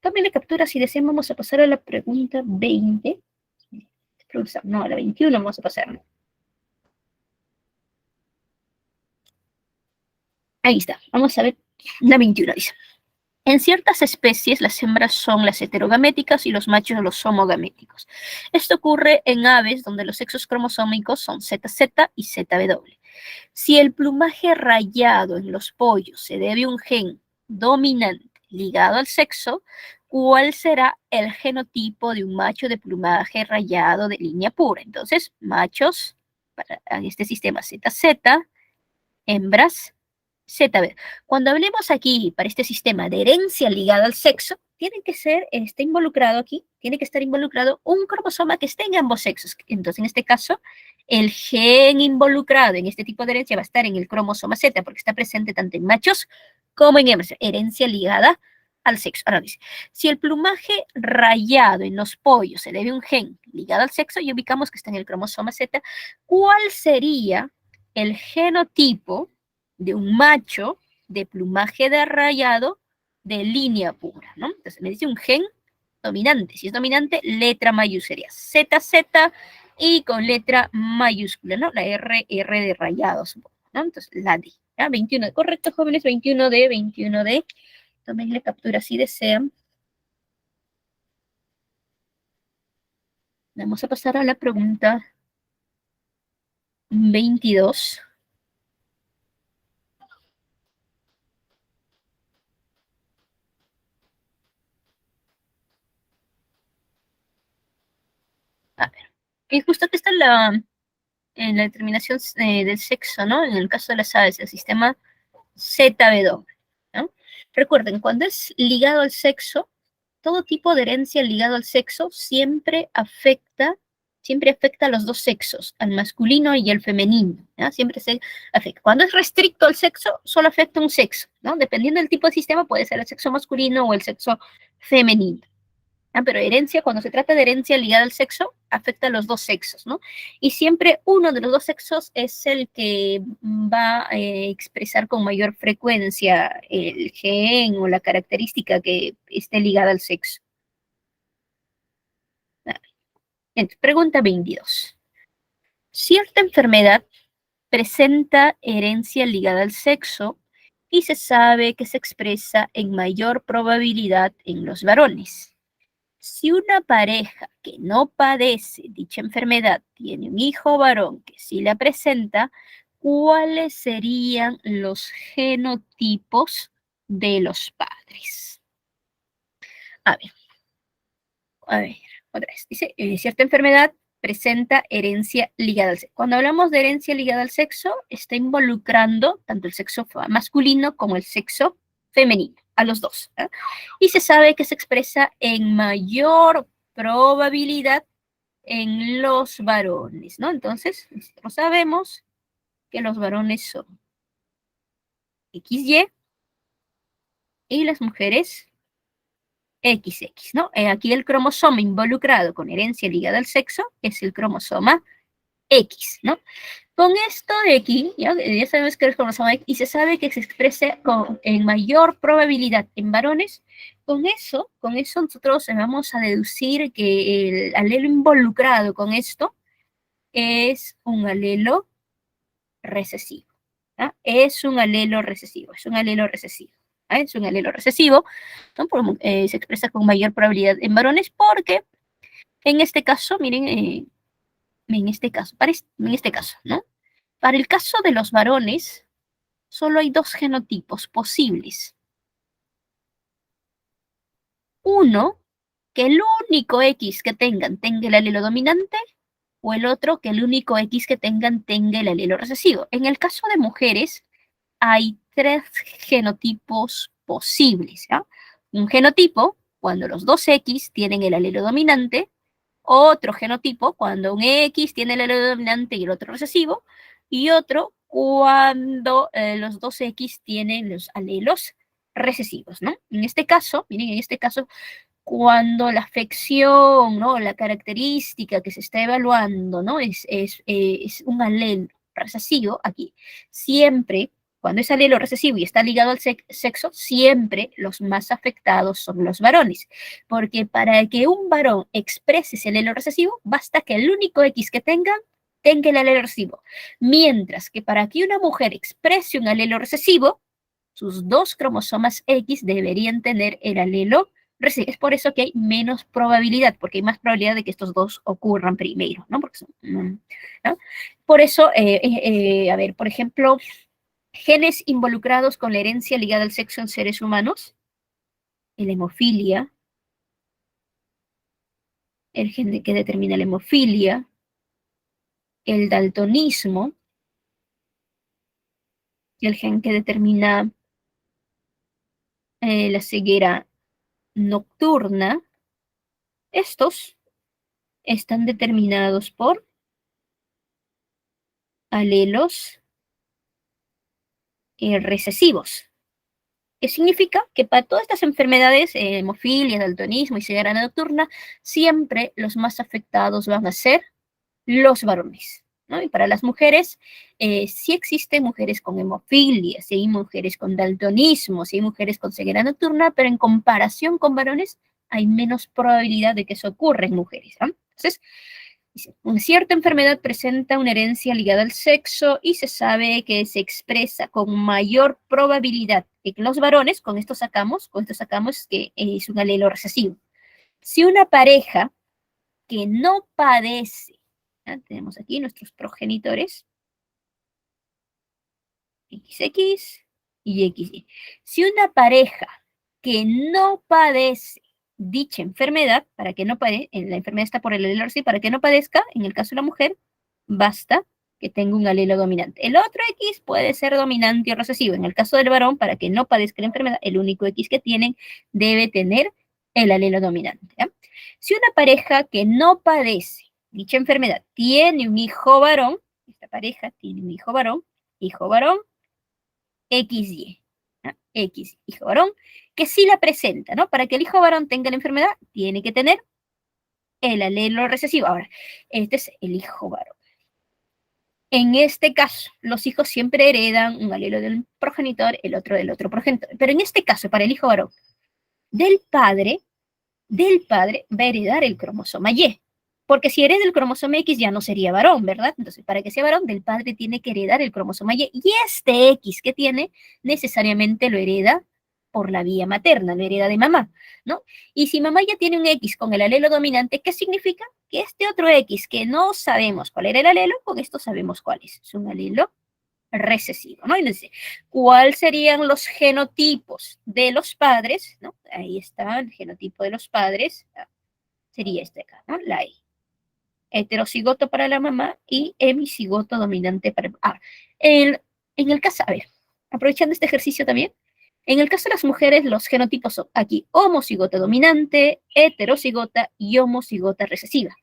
También la captura, si desean, vamos a pasar a la pregunta 20. No, a la 21 vamos a pasar. Ahí está, vamos a ver la 21, dice. En ciertas especies, las hembras son las heterogaméticas y los machos los homogaméticos. Esto ocurre en aves donde los sexos cromosómicos son ZZ y ZW. Si el plumaje rayado en los pollos se debe a un gen dominante ligado al sexo, ¿cuál será el genotipo de un macho de plumaje rayado de línea pura? Entonces, machos, para este sistema ZZ, hembras ZB. Cuando hablemos aquí para este sistema de herencia ligada al sexo, tiene que ser, involucrado aquí, tiene que estar involucrado un cromosoma que esté en ambos sexos. Entonces, en este caso, el gen involucrado en este tipo de herencia va a estar en el cromosoma Z, porque está presente tanto en machos como en hembras. Herencia ligada al sexo. Ahora dice, si el plumaje rayado en los pollos se debe a un gen ligado al sexo y ubicamos que está en el cromosoma Z, ¿cuál sería el genotipo de un macho de plumaje de rayado de línea pura, ¿no? Entonces me dice un gen dominante. Si es dominante, letra mayúscula sería ZZ y con letra mayúscula, ¿no? La R de rayados, ¿no? Entonces la D, ¿ya? 21, correcto, jóvenes, 21D, 21D. Tomen la captura si desean. Vamos a pasar a la pregunta 22. A ver, y justo aquí está en la determinación del sexo, ¿no? En el caso de las aves, el sistema ZW, ¿no? Recuerden, cuando es ligado al sexo, todo tipo de herencia ligado al sexo siempre afecta a los dos sexos, al masculino y al femenino, ¿no? Siempre se afecta. Cuando es restricto al sexo, solo afecta a un sexo, ¿no? Dependiendo del tipo de sistema, puede ser el sexo masculino o el sexo femenino. Pero herencia, cuando se trata de herencia ligada al sexo, afecta a los dos sexos, ¿no? Y siempre uno de los dos sexos es el que va a expresar con mayor frecuencia el gen o la característica que esté ligada al sexo. Entonces, pregunta 22. Cierta enfermedad presenta herencia ligada al sexo y se sabe que se expresa en mayor probabilidad en los varones. Si una pareja que no padece dicha enfermedad tiene un hijo varón que sí la presenta, ¿cuáles serían los genotipos de los padres? A ver, a ver, otra vez. Dice, cierta enfermedad presenta herencia ligada al sexo. Cuando hablamos de herencia ligada al sexo, está involucrando tanto el sexo masculino como el sexo femenino, a los dos. Y se sabe que se expresa en mayor probabilidad en los varones, ¿no? Entonces, nosotros sabemos que los varones son XY y las mujeres XX, ¿no? Aquí el cromosoma involucrado con herencia ligada al sexo es el cromosoma X, ¿no? Con esto de aquí, ya sabemos que es el cromosoma X y se sabe que se expresa en mayor probabilidad en varones. Con eso nosotros vamos a deducir que el alelo involucrado con esto es un alelo recesivo. ¿Ah? Es un alelo recesivo, es un alelo recesivo. ¿Ah? Es un alelo recesivo, ¿no? Se expresa con mayor probabilidad en varones porque en este caso, miren, en este caso, en este caso, ¿no? Para el caso de los varones, solo hay dos genotipos posibles. Uno, que el único X que tengan tenga el alelo dominante, o el otro, que el único X que tengan tenga el alelo recesivo. En el caso de mujeres, hay tres genotipos posibles. ¿Ya? Un genotipo, cuando los dos X tienen el alelo dominante, otro genotipo, cuando un X tiene el alelo dominante y el otro recesivo, y otro cuando los dos X tienen los alelos recesivos, ¿no? En este caso, miren, en este caso, cuando la afección, ¿no? La característica que se está evaluando, ¿no? Es un alelo recesivo aquí. Siempre, cuando es alelo recesivo y está ligado al sexo, siempre los más afectados son los varones. Porque para que un varón exprese ese alelo recesivo, basta que el único X que tenga el alelo recesivo. Mientras que para que una mujer exprese un alelo recesivo, sus dos cromosomas X deberían tener el alelo recesivo. Es por eso que hay menos probabilidad, porque hay más probabilidad de que estos dos ocurran primero, ¿no? ¿no? Por eso, a ver, por ejemplo, genes involucrados con la herencia ligada al sexo en seres humanos, la hemofilia, el gen que determina la hemofilia, el daltonismo, el gen que determina la ceguera nocturna, estos están determinados por alelos recesivos. ¿Qué significa? Que para todas estas enfermedades, hemofilia, daltonismo y ceguera nocturna, siempre los más afectados van a ser los varones, ¿no? Y para las mujeres, sí existen mujeres con hemofilia, sí hay mujeres con daltonismo, sí hay mujeres con ceguera nocturna, pero en comparación con varones hay menos probabilidad de que eso ocurra en mujeres, ¿no? Entonces, una cierta enfermedad presenta una herencia ligada al sexo y se sabe que se expresa con mayor probabilidad en los varones, con esto sacamos que es un alelo recesivo. Si una pareja que no padece, ¿ya? Tenemos aquí nuestros progenitores, XX y XY. Si una pareja que no padece dicha enfermedad, para que no padezca, la enfermedad está por el alelo recesivo, para que no padezca, en el caso de la mujer, basta que tenga un alelo dominante. El otro X puede ser dominante o recesivo. En el caso del varón, para que no padezca la enfermedad, el único X que tienen debe tener el alelo dominante. ¿Ya? Si una pareja que no padece dicha enfermedad tiene un hijo varón, esta pareja tiene un hijo varón, XY. ¿Ya? X, hijo varón, que sí la presenta, ¿no? Para que el hijo varón tenga la enfermedad, tiene que tener el alelo recesivo. Ahora, este es el hijo varón. En este caso, los hijos siempre heredan un alelo del progenitor, el otro del otro progenitor. Pero en este caso, para el hijo varón, del padre va a heredar el cromosoma Y. Porque si hereda el cromosoma X ya no sería varón, ¿verdad? Entonces, para que sea varón, del padre tiene que heredar el cromosoma Y. Y este X que tiene, necesariamente lo hereda por la vía materna, lo hereda de mamá, ¿no? Y si mamá ya tiene un X con el alelo dominante, ¿qué significa? Que este otro X, que no sabemos cuál era el alelo, con esto sabemos cuál es. Es un alelo recesivo, ¿no? Entonces, ¿cuáles serían los genotipos de los padres? ¿No? Ahí está el genotipo de los padres. Sería este acá, ¿no? La I. Heterocigoto para la mamá y hemicigoto dominante para el... en el caso, a ver, aprovechando este ejercicio también, en el caso de las mujeres, los genotipos son aquí homocigota dominante, heterocigota y homocigota recesiva.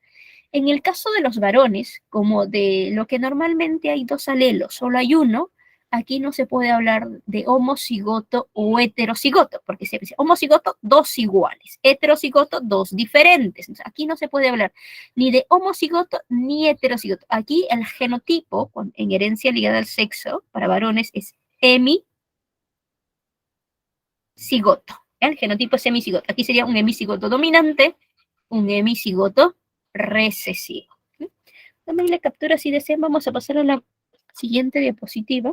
En el caso de los varones, como de lo que normalmente hay dos alelos, solo hay uno, aquí no se puede hablar de homocigoto o heterocigoto, porque se dice homocigoto, dos iguales, heterocigoto, dos diferentes. Entonces, aquí no se puede hablar ni de homocigoto ni heterocigoto. Aquí el genotipo en herencia ligada al sexo para varones es hemicigoto. El genotipo es hemicigoto. Aquí sería un hemicigoto dominante, un hemicigoto recesivo. También la captura si desean. Vamos a pasar a la siguiente diapositiva.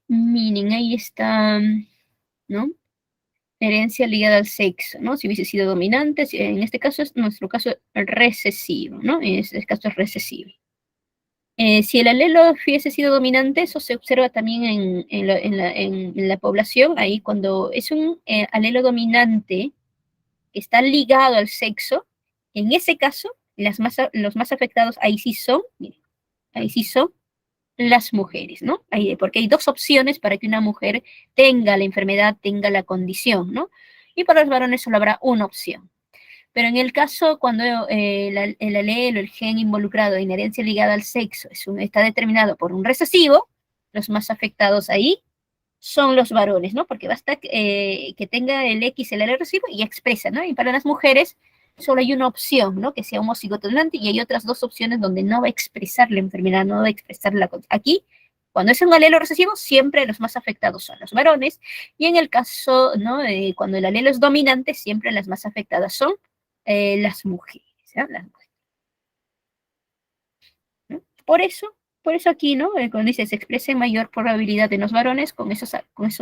Miren, ahí está, ¿no? Herencia ligada al sexo, ¿no? Si hubiese sido dominante, en este caso es, nuestro caso, recesivo, ¿no? En este caso es recesivo. Si el alelo hubiese sido dominante, eso se observa también en la población, ahí cuando es un alelo dominante que está ligado al sexo, en ese caso, los más afectados ahí sí son, miren, ahí sí son las mujeres, ¿no? Porque hay dos opciones para que una mujer tenga la enfermedad, tenga la condición, ¿no? Y para los varones solo habrá una opción. Pero en el caso cuando el alelo, el gen involucrado en herencia ligada al sexo está determinado por un recesivo, los más afectados ahí son los varones, ¿no? Porque basta que tenga el X, el alelo recesivo y expresa, ¿no? Y para las mujeres solo hay una opción, ¿no? Que sea homocigoto dominante y hay otras dos opciones donde no va a expresar la enfermedad, no va a expresar la... Aquí, cuando es un alelo recesivo, siempre los más afectados son los varones y en el caso, ¿no? Cuando el alelo es dominante, siempre las más afectadas son las mujeres, ¿no? Las mujeres, ¿no? Por eso aquí, ¿no? Cuando dice se expresa en mayor probabilidad en los varones, con eso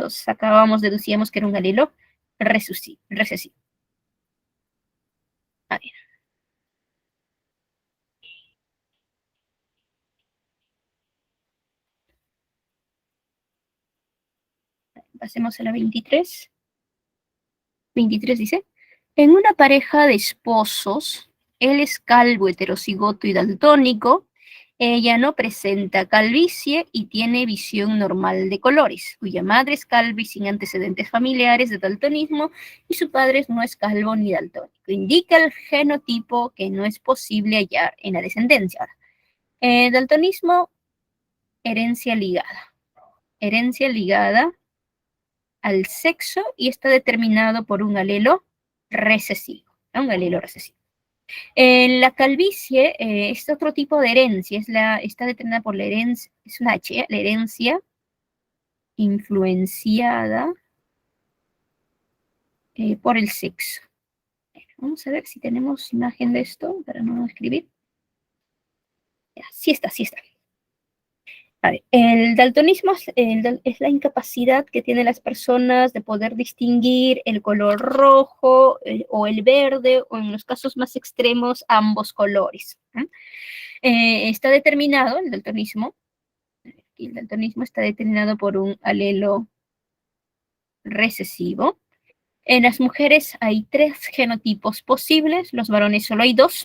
sacábamos, deducíamos que era un alelo recesivo. A ver, pasemos a la 23. 23 dice, en una pareja de esposos, él es calvo, heterocigoto y daltónico, ella no presenta calvicie y tiene visión normal de colores, cuya madre es calva y sin antecedentes familiares de daltonismo y su padre no es calvo ni daltónico. Indica el genotipo que no es posible hallar en la descendencia. Ahora, daltonismo, herencia ligada. Herencia ligada al sexo y está determinado por un alelo recesivo, ¿no? Un alelo recesivo. La calvicie es otro tipo de herencia, está determinada por la herencia, es una H, la herencia influenciada por el sexo. Vamos a ver si tenemos imagen de esto para no escribir. Ya, sí está, sí está. A ver, el daltonismo es la incapacidad que tienen las personas de poder distinguir el color rojo o el verde, o en los casos más extremos, ambos colores. Está determinado, el daltonismo está determinado por un alelo recesivo. En las mujeres hay tres genotipos posibles, los varones solo hay dos.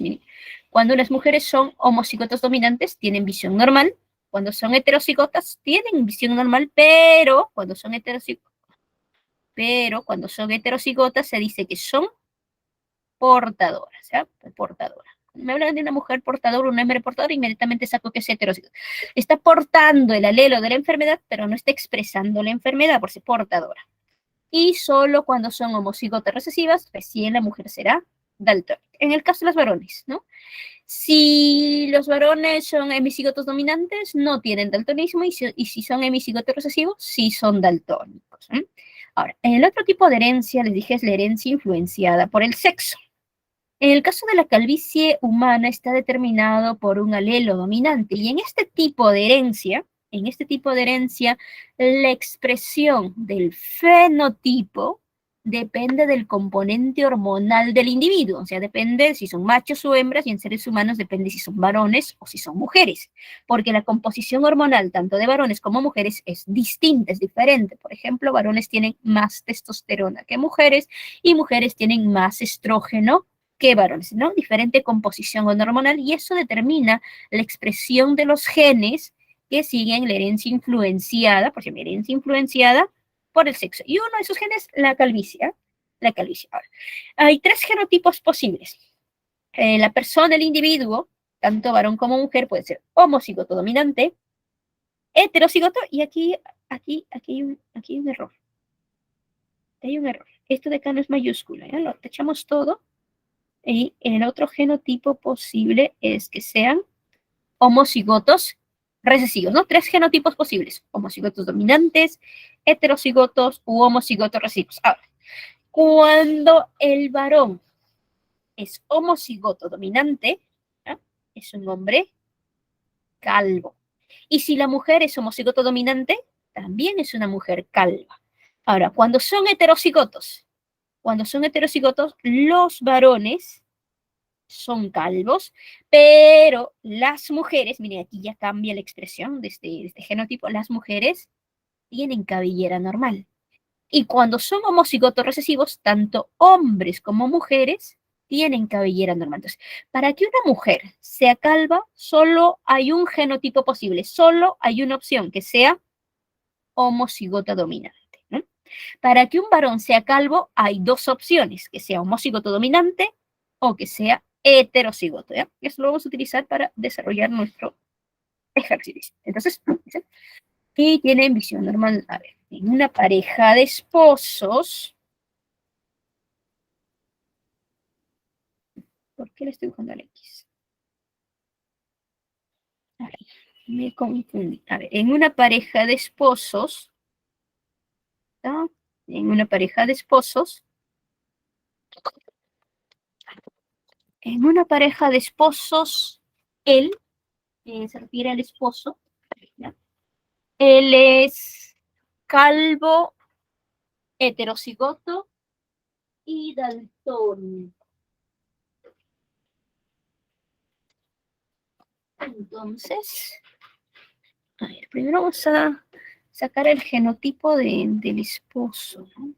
Cuando las mujeres son homocigotas dominantes, tienen visión normal. Cuando son heterocigotas, tienen visión normal, pero cuando son heterocigotas, pero cuando son heterocigotas se dice que son portadoras, ¿ya? Portadora. Me hablan de una mujer portadora, un hombre portador, inmediatamente saco que es heterocigoto. Está portando el alelo de la enfermedad, pero no está expresando la enfermedad por ser portadora. Y solo cuando son homocigotas recesivas, recién la mujer será daltónica. En el caso de los varones, ¿no? Si los varones son hemicigotos dominantes, no tienen daltonismo, y si son hemicigotos recesivos, sí son daltónicos. ¿Eh? Ahora, el otro tipo de herencia, les dije, es la herencia influenciada por el sexo. En el caso de la calvicie humana está determinado por un alelo dominante, y en este tipo de herencia, la expresión del fenotipo depende del componente hormonal del individuo, o sea, depende si son machos o hembras, y en seres humanos depende si son varones o si son mujeres, porque la composición hormonal tanto de varones como mujeres es distinta, es diferente. Por ejemplo, varones tienen más testosterona que mujeres, y mujeres tienen más estrógeno que varones, ¿no? Diferente composición hormonal, y eso determina la expresión de los genes que siguen la herencia influenciada, por ejemplo, herencia influenciada por el sexo. Y uno de esos genes, la calvicie. ¿Eh? La calvicie. Ahora, hay 3 genotipos posibles. La persona, el individuo, tanto varón como mujer, puede ser homocigoto dominante, heterocigoto, y aquí hay un error. Hay un error. Esto de acá no es mayúscula, ¿ya? Lo tachamos todo. Y el otro genotipo posible es que sean homocigotos recesivos, ¿no? 3 genotipos posibles: homocigotos dominantes, heterocigotos u homocigotos recesivos. Ahora, cuando el varón es homocigoto dominante, ¿ya? Es un hombre calvo. Y si la mujer es homocigoto dominante, también es una mujer calva. Ahora, cuando son heterocigotos, los varones son calvos, pero las mujeres, miren, aquí ya cambia la expresión de este genotipo, las mujeres tienen cabellera normal. Y cuando son homocigotos recesivos, tanto hombres como mujeres tienen cabellera normal. Entonces, para que una mujer sea calva, solo hay un genotipo posible, solo hay una opción, que sea homocigota dominante. ¿No? Para que un varón sea calvo, hay 2 opciones, que sea homocigoto dominante o que sea heterocigoto. ¿Ya? Eso lo vamos a utilizar para desarrollar nuestro ejercicio. Entonces, y tienen visión normal. A ver, en una pareja de esposos, ¿por qué le estoy buscando la X? A ver, me confundí. A ver, en una pareja de esposos, ¿no? En una pareja de esposos, en una pareja de esposos, él, se refiere al esposo, ¿ya? Él es calvo, heterocigoto y daltónico. Entonces, a ver, primero vamos a sacar el genotipo del esposo, ¿no?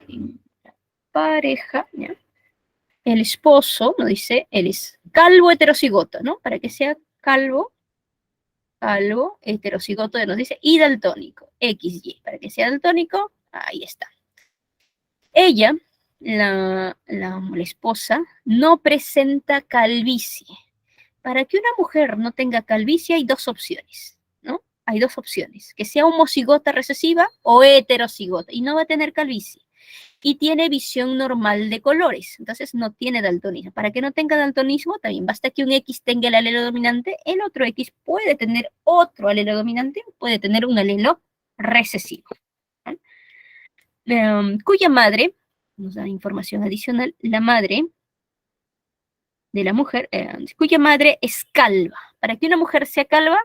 En la pareja, ¿ya? El esposo, nos dice, él es calvo heterocigoto, ¿no? Para que sea calvo, heterocigoto, nos dice, y daltónico, XY. Para que sea daltónico, ahí está. Ella, la esposa, no presenta calvicie. Para que una mujer no tenga calvicie hay 2 opciones, ¿no? Hay 2 opciones, que sea homocigota recesiva o heterocigota, y no va a tener calvicie. Y tiene visión normal de colores, entonces no tiene daltonismo. Para que no tenga daltonismo, también basta que un X tenga el alelo dominante, el otro X puede tener otro alelo dominante, puede tener un alelo recesivo. ¿No? Cuya madre, nos da información adicional, la madre de la mujer, cuya madre es calva. Para que una mujer sea calva,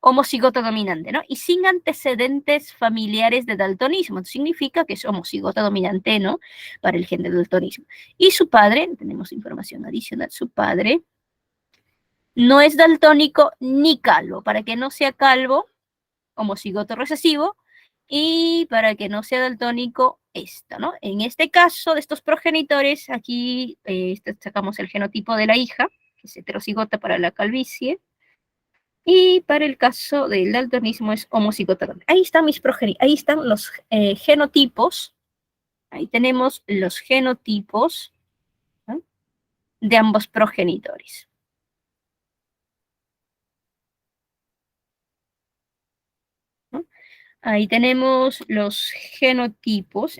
homocigota dominante, ¿no? Y sin antecedentes familiares de daltonismo. Significa que es homocigota dominante, ¿no? Para el gen del daltonismo. Y su padre, tenemos información adicional, su padre no es daltónico ni calvo. Para que no sea calvo, homocigoto recesivo, y para que no sea daltónico, esto, ¿no? En este caso de estos progenitores, aquí sacamos el genotipo de la hija, que es heterocigota para la calvicie, Y para el caso del daltonismo es homocigoto. Ahí están mis progenitores, ahí están los genotipos. Ahí tenemos los genotipos, ¿no?, de ambos progenitores. ¿No? Ahí tenemos los genotipos,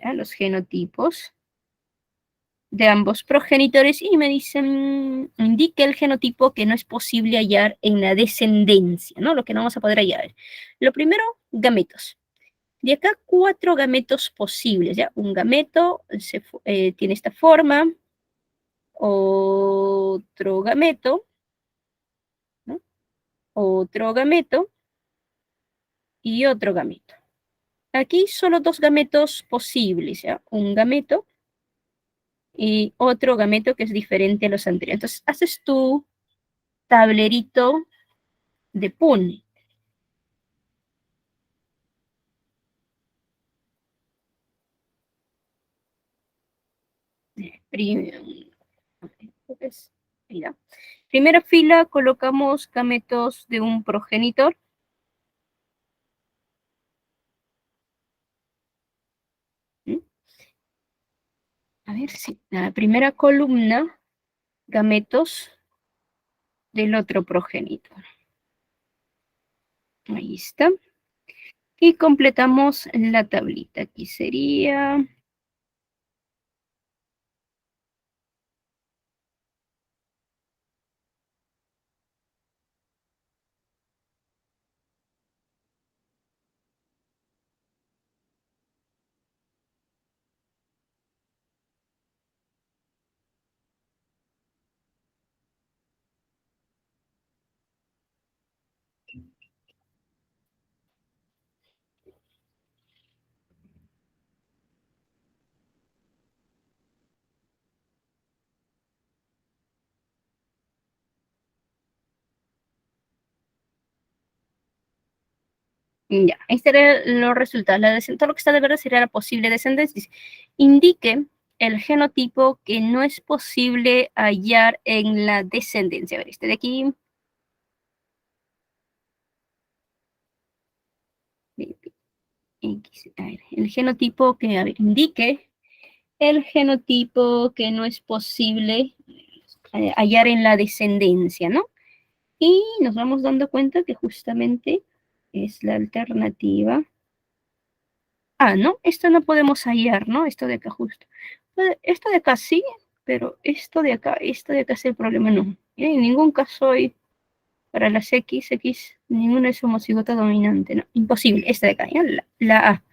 de ambos progenitores y me dicen, indique el genotipo que no es posible hallar en la descendencia, ¿no? Lo que no vamos a poder hallar. Lo primero, gametos. De acá 4 gametos posibles, ¿ya? Un gameto tiene esta forma, otro gameto, ¿no?, otro gameto y otro gameto. Aquí solo 2 gametos posibles, ¿ya? Un gameto y otro gameto que es diferente a los anteriores. Entonces, haces tu tablerito de Punnett. Mira. Primera fila colocamos gametos de un progenitor. ¿Mm? A ver si la primera columna, gametos del otro progenitor. Ahí está. Y completamos la tablita. Aquí sería... Ya, ahí estarían los resultados. Todo lo que está de verde sería la posible descendencia. Dice, indique el genotipo que no es posible hallar en la descendencia. A ver, este de aquí. A ver, el genotipo que, a ver, indique el genotipo que no es posible hallar en la descendencia, ¿no? Y nos vamos dando cuenta que justamente es la alternativa. Ah, no, esto no podemos hallar, ¿no? Esto de acá justo. Esto de acá sí, pero esto de acá es el problema, no. En ningún caso hay, para las X, ninguna es homocigota dominante, no. Imposible, esta de acá, ¿ya? La A.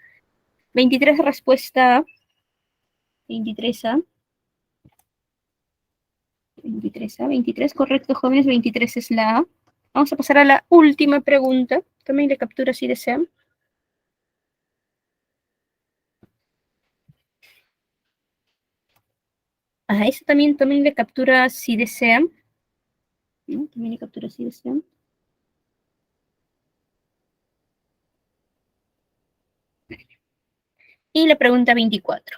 23 respuesta A. 23A. 23A, 23, correcto, jóvenes, 23 es la A. Vamos a pasar a la última pregunta. También le captura si desean. A esa también le captura si desean. ¿No? También le captura si desean. Y la pregunta 24.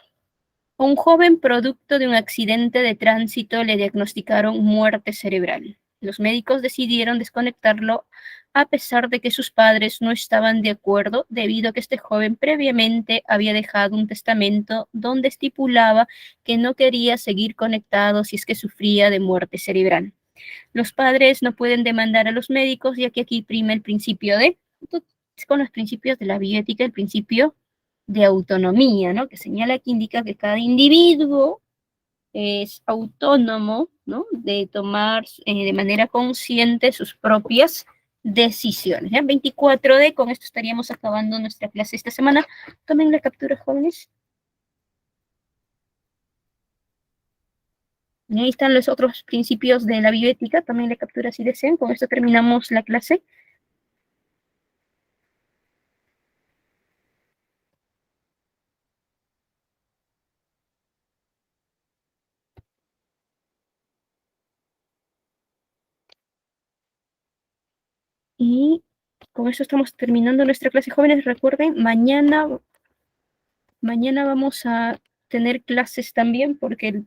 A un joven producto de un accidente de tránsito le diagnosticaron muerte cerebral. Los médicos decidieron desconectarlo a pesar de que sus padres no estaban de acuerdo debido a que este joven previamente había dejado un testamento donde estipulaba que no quería seguir conectado si es que sufría de muerte cerebral. Los padres no pueden demandar a los médicos ya que aquí prima el principio de, con los principios de la bioética, el principio de autonomía, ¿no? Que señala que indica que cada individuo es autónomo, ¿no?, de tomar de manera consciente sus propias decisiones. ¿Ya? 24D, con esto estaríamos acabando nuestra clase esta semana. Tomen la captura, jóvenes. Y ahí están los otros principios de la bioética, también la captura si desean. Con esto terminamos la clase. Y con eso estamos terminando nuestra clase, jóvenes. Recuerden, mañana vamos a tener clases también porque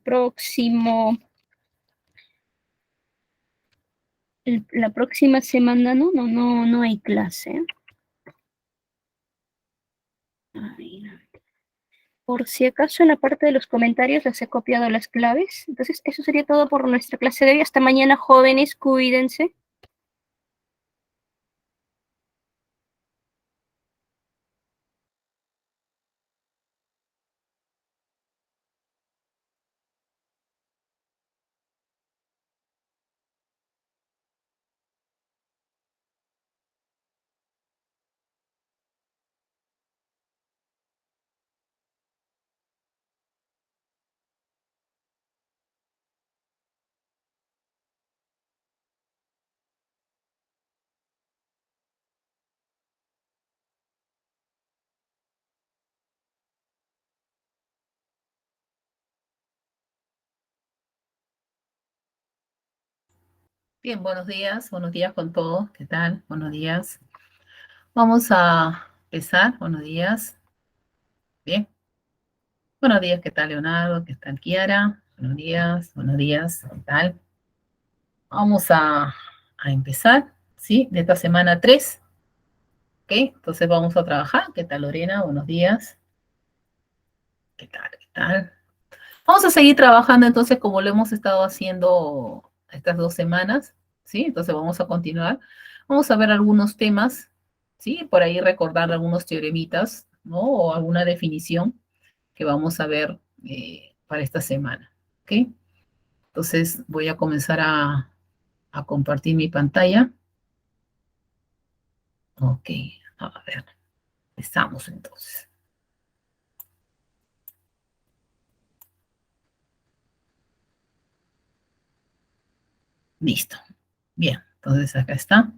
la próxima semana no hay clase. A ver. Por si acaso en la parte de los comentarios les he copiado las claves. Entonces, eso sería todo por nuestra clase de hoy. Hasta mañana, jóvenes, cuídense. Bien, buenos días con todos, ¿qué tal? Buenos días. Vamos a empezar, buenos días. Bien, buenos días, ¿qué tal Leonardo? ¿Qué tal Kiara? Buenos días, ¿qué tal? Vamos a empezar, ¿sí? De esta semana 3, ¿ok? Entonces vamos a trabajar. ¿Qué tal Lorena? Buenos días. ¿Qué tal? ¿Qué tal? Vamos a seguir trabajando entonces como lo hemos estado haciendo estas 2 semanas, ¿sí? Entonces vamos a continuar. Vamos a ver algunos temas, ¿sí? Por ahí recordar algunos teoremitas, ¿no? O alguna definición que vamos a ver para esta semana, ¿ok? Entonces voy a comenzar a compartir mi pantalla. Ok, a ver, empezamos entonces. Listo. Bien, entonces acá está.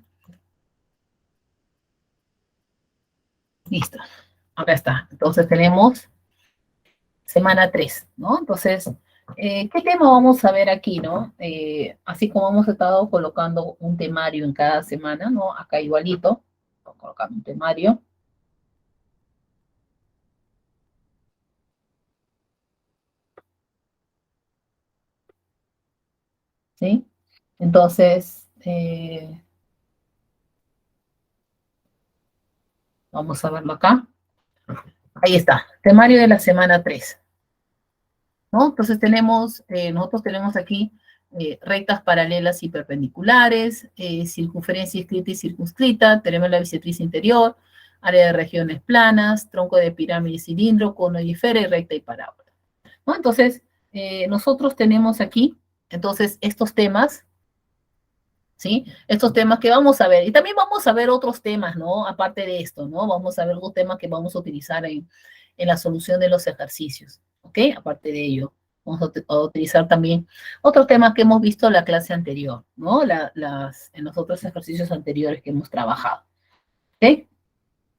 Listo. Acá está. Entonces tenemos semana 3, ¿no? Entonces, ¿qué tema vamos a ver aquí, no? Así como hemos estado colocando un temario en cada semana, ¿no? Acá igualito, colocando un temario, ¿sí? Entonces, vamos a verlo acá. Ahí está, temario de la semana 3, ¿no? Entonces nosotros tenemos aquí rectas paralelas y perpendiculares, circunferencia inscrita y circunscrita, tenemos la bisectriz interior, área de regiones planas, tronco de pirámide y cilindro, cono y esfera y recta y parábola, ¿no? Entonces, nosotros tenemos aquí, entonces, estos temas, ¿sí? Estos temas que vamos a ver, y también vamos a ver otros temas, ¿no? Aparte de esto, ¿no? Vamos a ver otros temas que vamos a utilizar en la solución de los ejercicios, ¿ok? Aparte de ello, vamos a utilizar también otros temas que hemos visto en la clase anterior, ¿no? En los otros ejercicios anteriores que hemos trabajado, ¿ok?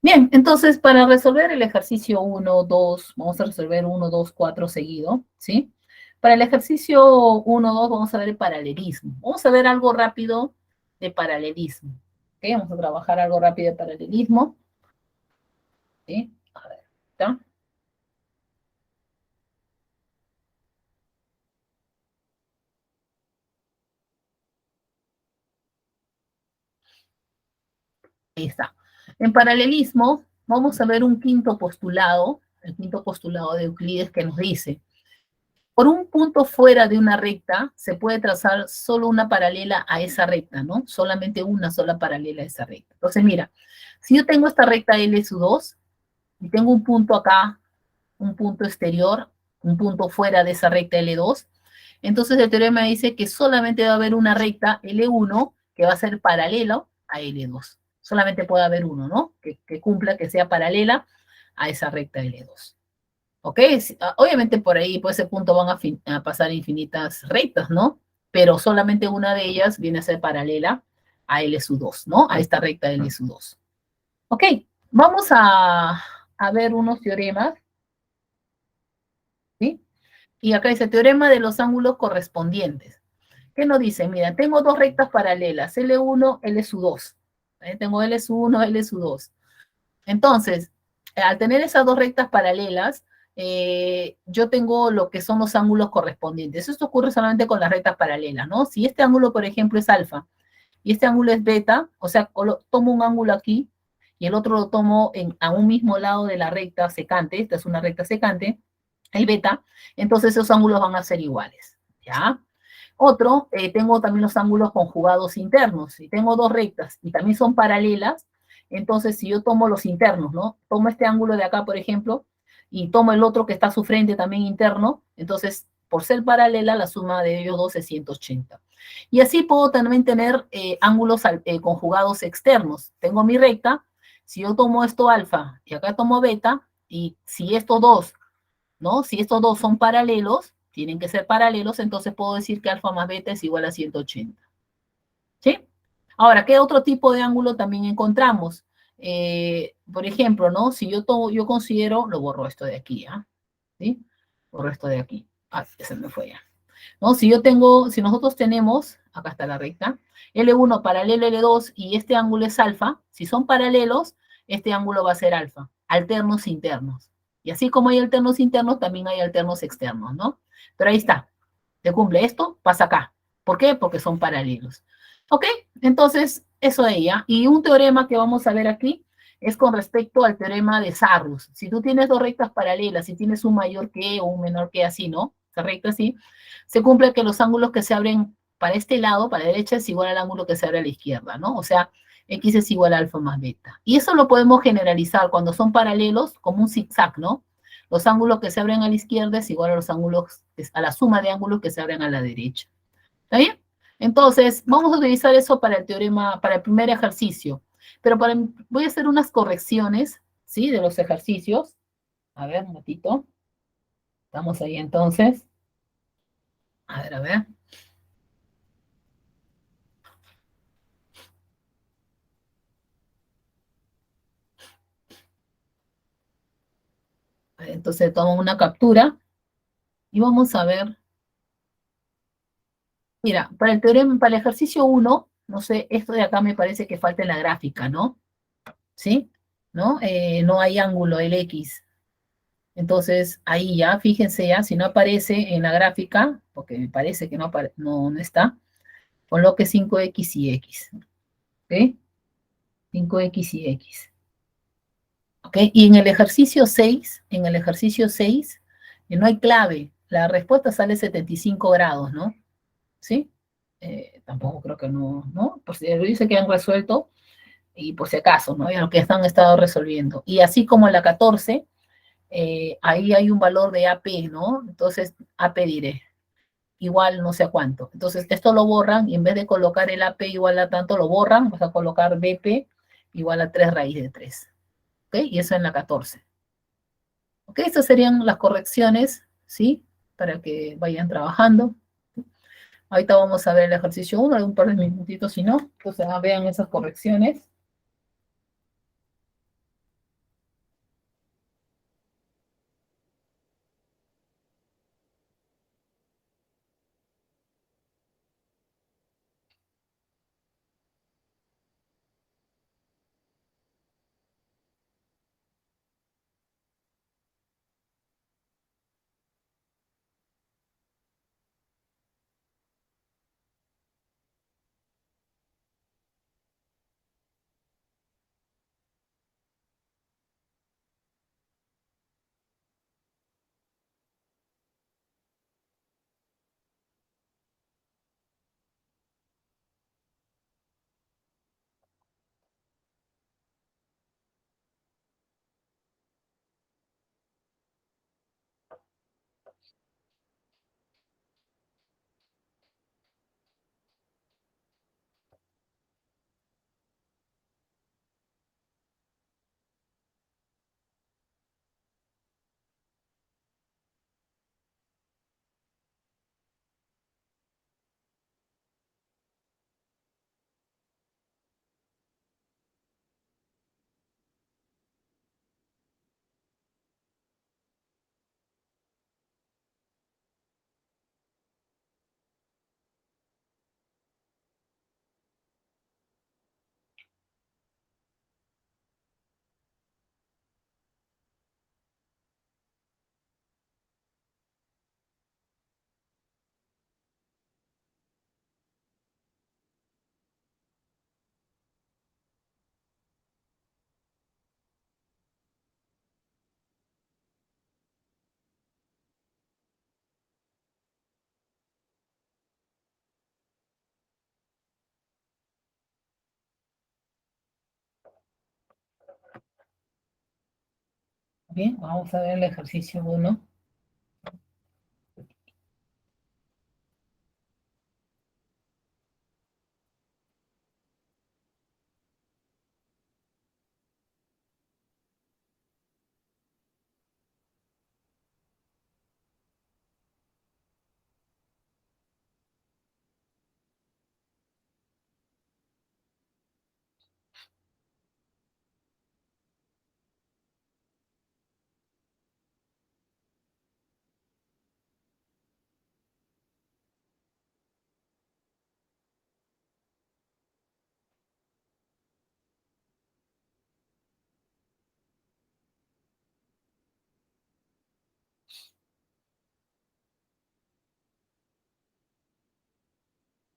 Bien, entonces para resolver el ejercicio 1, 2, vamos a resolver 1, 2, 4 seguido, ¿sí? Para el ejercicio 1, 2 vamos a ver el paralelismo. Vamos a ver algo rápido de paralelismo, ¿ok? Vamos a trabajar algo rápido de paralelismo, ¿sí? A ver, ¿está? Ahí está. En paralelismo vamos a ver un quinto postulado, el quinto postulado de Euclides que nos dice, por un punto fuera de una recta se puede trazar solo una paralela a esa recta, ¿no? Solamente una sola paralela a esa recta. Entonces, mira, si yo tengo esta recta L sub 2 y tengo un punto acá, un punto exterior, un punto fuera de esa recta L2, entonces el teorema dice que solamente va a haber una recta L1 que va a ser paralelo a L2. Solamente puede haber uno, ¿no? Que cumpla, que sea paralela a esa recta L2. ¿Ok? Obviamente por ahí, por ese punto van a pasar infinitas rectas, ¿no? Pero solamente una de ellas viene a ser paralela a L sub 2, ¿no? A esta recta L sub 2. ¿Ok? Vamos a ver unos teoremas, ¿sí? Y acá dice teorema de los ángulos correspondientes. ¿Qué nos dice? Mira, tengo dos rectas paralelas, L1, L sub 2. Tengo L sub 1, L sub 2. Entonces, al tener esas dos rectas paralelas, yo tengo lo que son los ángulos correspondientes. Esto ocurre solamente con las rectas paralelas, ¿no? Si este ángulo, por ejemplo, es alfa, y este ángulo es beta, o sea, tomo un ángulo aquí y el otro lo tomo a un mismo lado de la recta secante, esta es una recta secante, el beta, entonces esos ángulos van a ser iguales, ¿ya? Otro, tengo también los ángulos conjugados internos. Si tengo dos rectas y también son paralelas, entonces si yo tomo los internos, ¿no? Tomo este ángulo de acá, por ejemplo, y tomo el otro que está a su frente también interno, entonces por ser paralela, la suma de ellos dos es 180. Y así puedo también tener ángulos conjugados externos. Tengo mi recta, si yo tomo esto alfa y acá tomo beta, y si estos dos, ¿no? Si estos dos son paralelos, tienen que ser paralelos, entonces puedo decir que alfa más beta es igual a 180. ¿Sí? Ahora, ¿qué otro tipo de ángulo también encontramos? Por ejemplo, ¿no? Si yo considero, lo borro esto de aquí, ¿ah? ¿Sí? Borro esto de aquí. Ah, ya se me fue ya. ¿No? Si nosotros tenemos, acá está la recta, L1 paralelo a L2 y este ángulo es alfa, si son paralelos, este ángulo va a ser alfa, alternos internos. Y así como hay alternos internos, también hay alternos externos, ¿no? Pero ahí está, se cumple esto, pasa acá. ¿Por qué? Porque son paralelos. ¿Ok? Entonces, eso de ella. Y un teorema que vamos a ver aquí es con respecto al teorema de Sarrus. Si tú tienes dos rectas paralelas, si tienes un mayor que o un menor que así, ¿no? Esa recta así, se cumple que los ángulos que se abren para este lado, para la derecha, es igual al ángulo que se abre a la izquierda, ¿no? O sea, X es igual a alfa más beta. Y eso lo podemos generalizar cuando son paralelos como un zigzag, ¿no? Los ángulos que se abren a la izquierda es igual a los ángulos, a la suma de ángulos que se abren a la derecha. ¿Está bien? Entonces, vamos a utilizar eso para el teorema, para el primer ejercicio. Pero voy a hacer unas correcciones, ¿sí? De los ejercicios. A ver, un ratito. Estamos ahí entonces. A ver, a ver. Entonces tomo una captura y vamos a ver. Mira, para el teorema, para el ejercicio uno, no sé, esto de acá me parece que falta en la gráfica, ¿no? ¿Sí? ¿No? No hay ángulo, el X. Entonces, ahí ya, fíjense ya, si no aparece en la gráfica, porque me parece que no está, coloque 5X y X. ¿Ok? 5X y X. ¿Ok? Y en el ejercicio 6, no hay clave. La respuesta sale 75 grados, ¿no? ¿Sí? Tampoco creo que ¿no? Por si dice que han resuelto, y por si acaso, ¿no? Y a lo que han estado resolviendo. Y así como en la 14, ahí hay un valor de AP, ¿no? Entonces, AP diré, igual no sé a cuánto. Entonces, esto lo borran y en vez de colocar el AP igual a tanto, lo borran, vas a colocar BP igual a 3 raíz de 3. ¿Ok? Y eso en la 14. ¿Ok? Estas serían las correcciones, ¿sí? Para que vayan trabajando. Ahorita vamos a ver el ejercicio 1, un par de minutitos si no. Entonces, vean esas correcciones. Bien, vamos a ver el ejercicio 1.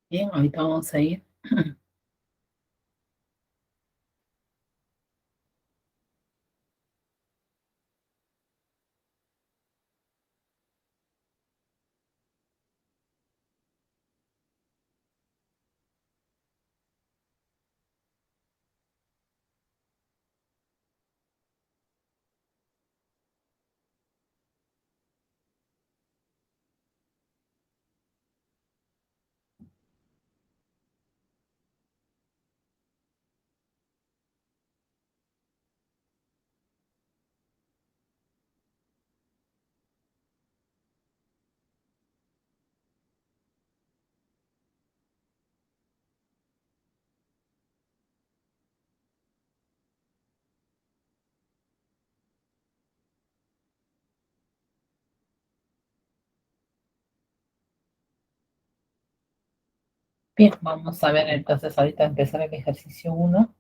Bien, ahorita vamos a ir. Bien, vamos a ver entonces ahorita empezar el ejercicio 1.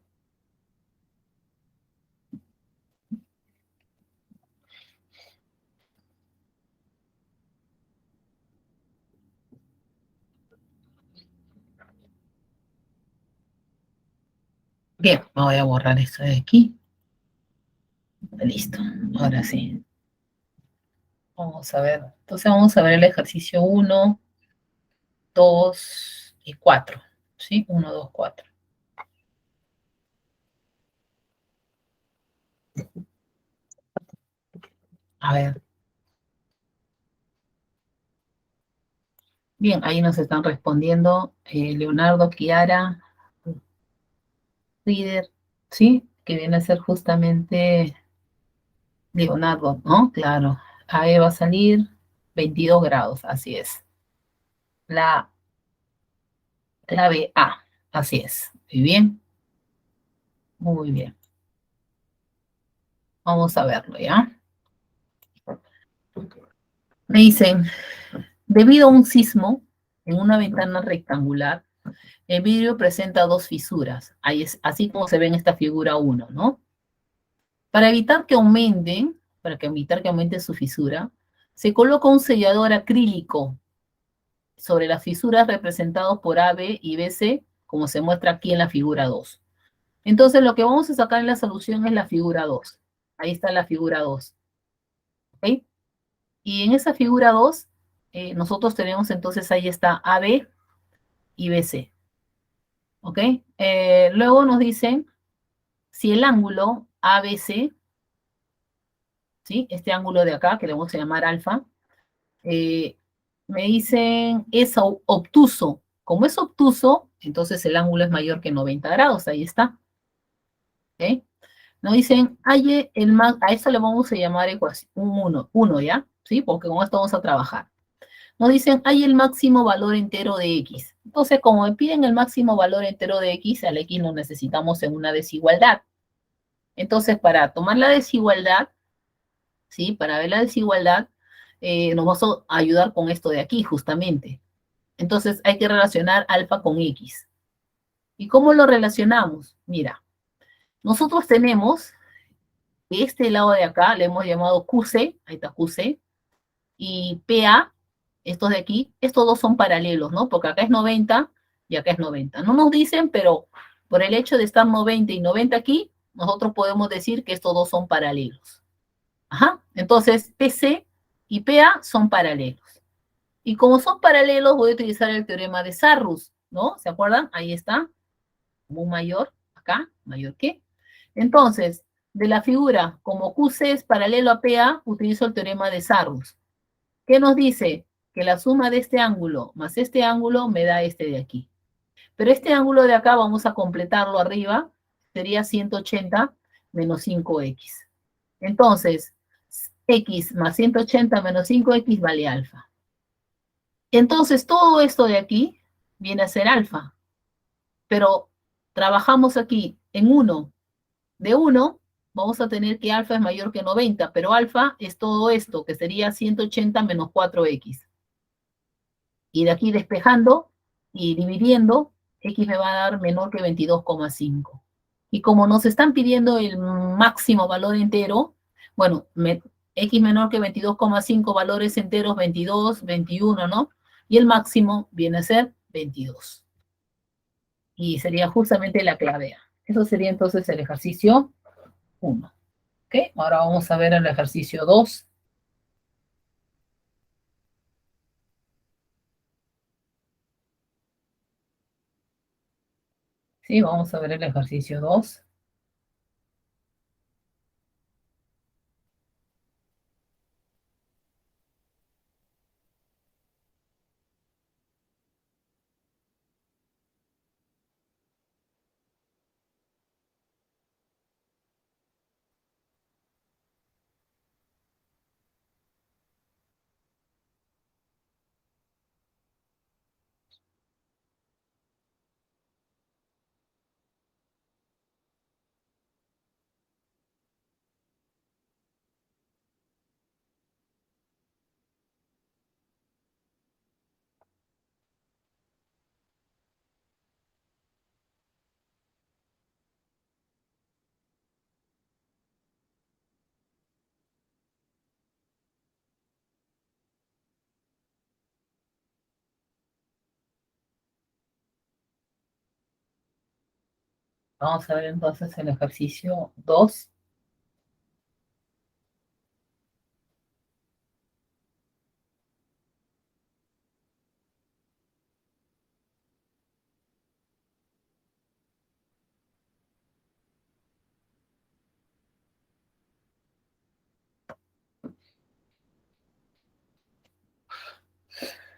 Bien, me voy a borrar esto de aquí. Listo, ahora sí. Vamos a ver. Entonces vamos a ver el ejercicio 1, 2 y 4. ¿Sí? 1, 2, 4. A ver. Bien, ahí nos están respondiendo Leonardo, Kiara, Rider, ¿sí? Que viene a ser justamente Leonardo, ¿no? Claro. Ahí va a salir 22 grados, así es. La clave A, así es. Muy bien, muy bien. Vamos a verlo, ¿ya? Me dicen, debido a un sismo en una ventana rectangular, el vidrio presenta dos fisuras, ahí es, así como se ve en esta figura 1, ¿no? Para evitar que aumenten, para evitar que aumente su fisura, se coloca un sellador acrílico sobre las fisuras representados por AB y BC, como se muestra aquí en la figura 2. Entonces, lo que vamos a sacar en la solución es la figura 2. Ahí está la figura 2. ¿Ok? Y en esa figura 2, nosotros tenemos entonces ahí está AB y BC. ¿Ok? Luego nos dicen si el ángulo ABC, ¿sí? Este ángulo de acá, que le vamos a llamar alfa, eh, me dicen es obtuso. Como es obtuso, entonces el ángulo es mayor que 90 grados, ahí está. ¿Ok? Nos dicen, a eso le vamos a llamar ecuación, un 1, ¿ya? ¿Sí? Porque con esto vamos a trabajar. Nos dicen, hay el máximo valor entero de X. Entonces, como me piden el máximo valor entero de X, al X lo necesitamos en una desigualdad. Entonces, para tomar la desigualdad, ¿sí? Para ver la desigualdad, nos vamos a ayudar con esto de aquí, justamente. Entonces, hay que relacionar alfa con X. ¿Y cómo lo relacionamos? Mira, nosotros tenemos este lado de acá, le hemos llamado QC, ahí está QC, y PA, estos de aquí, estos dos son paralelos, ¿no? Porque acá es 90 y acá es 90. No nos dicen, pero por el hecho de estar 90 y 90 aquí, nosotros podemos decir que estos dos son paralelos. Ajá, entonces PC y PA son paralelos. Y como son paralelos, voy a utilizar el teorema de Sarrus, ¿no? ¿Se acuerdan? Ahí está, como un mayor, acá, mayor que. Entonces, de la figura, como QC es paralelo a PA, utilizo el teorema de Sarrus. ¿Qué nos dice? Que la suma de este ángulo más este ángulo me da este de aquí. Pero este ángulo de acá vamos a completarlo arriba, sería 180 menos 5x. Entonces, x más 180 menos 5x vale alfa. Entonces, todo esto de aquí viene a ser alfa. Pero trabajamos aquí en 1. De 1, vamos a tener que alfa es mayor que 90, pero alfa es todo esto, que sería 180 menos 4x. Y de aquí despejando y dividiendo, x me va a dar menor que 22,5. Y como nos están pidiendo el máximo valor entero, bueno, x menor que 22,5 valores enteros, 22, 21, ¿no? Y el máximo viene a ser 22. Y sería justamente la clave A. Eso sería entonces el ejercicio 1. ¿Ok? Ahora vamos a ver el ejercicio 2. Sí, vamos a ver el ejercicio 2. Vamos a ver entonces el ejercicio 2.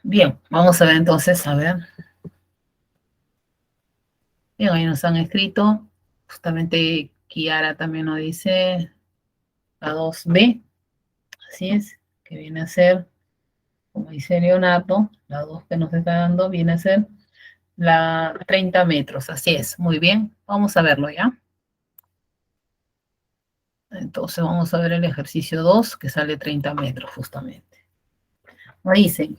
Bien, vamos a ver entonces, a ver. Bien, ahí nos han escrito. Justamente Kiara también nos dice la 2B. Así es, que viene a ser, como dice Leonardo, la 2 que nos está dando viene a ser la 30 metros. Así es, muy bien. Vamos a verlo ya. Entonces vamos a ver el ejercicio 2 que sale 30 metros justamente. Nos dicen,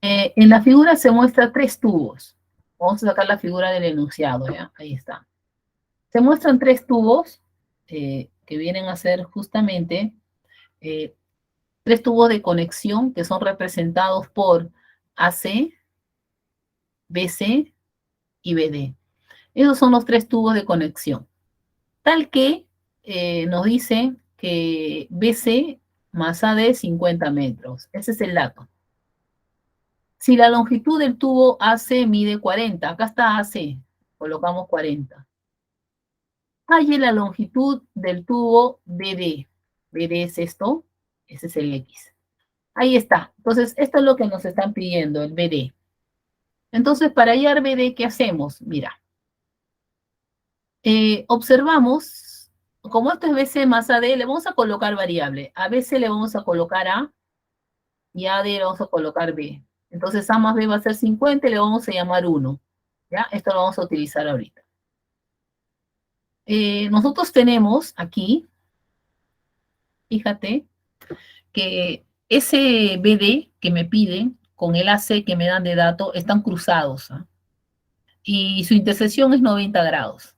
en la figura se muestra 3 tubos. Vamos a sacar la figura del enunciado, ¿ya? Ahí está. Se muestran 3 tubos que vienen a ser justamente 3 tubos de conexión que son representados por AC, BC y BD. Esos son los 3 tubos de conexión. Tal que nos dice que BC más AD 50 metros. Ese es el dato. Si la longitud del tubo AC mide 40, acá está AC, colocamos 40. Halle la longitud del tubo BD. BD es esto, ese es el X. Ahí está. Entonces, esto es lo que nos están pidiendo, el BD. Entonces, para hallar BD, ¿qué hacemos? Mira, observamos, como esto es BC más AD, le vamos a colocar variable. A BC le vamos a colocar A y a AD le vamos a colocar B. Entonces, A más B va a ser 50 y le vamos a llamar 1. ¿Ya? Esto lo vamos a utilizar ahorita. Nosotros tenemos aquí, fíjate, que ese BD que me piden con el AC que me dan de dato están cruzados, ¿eh? Y su intersección es 90 grados.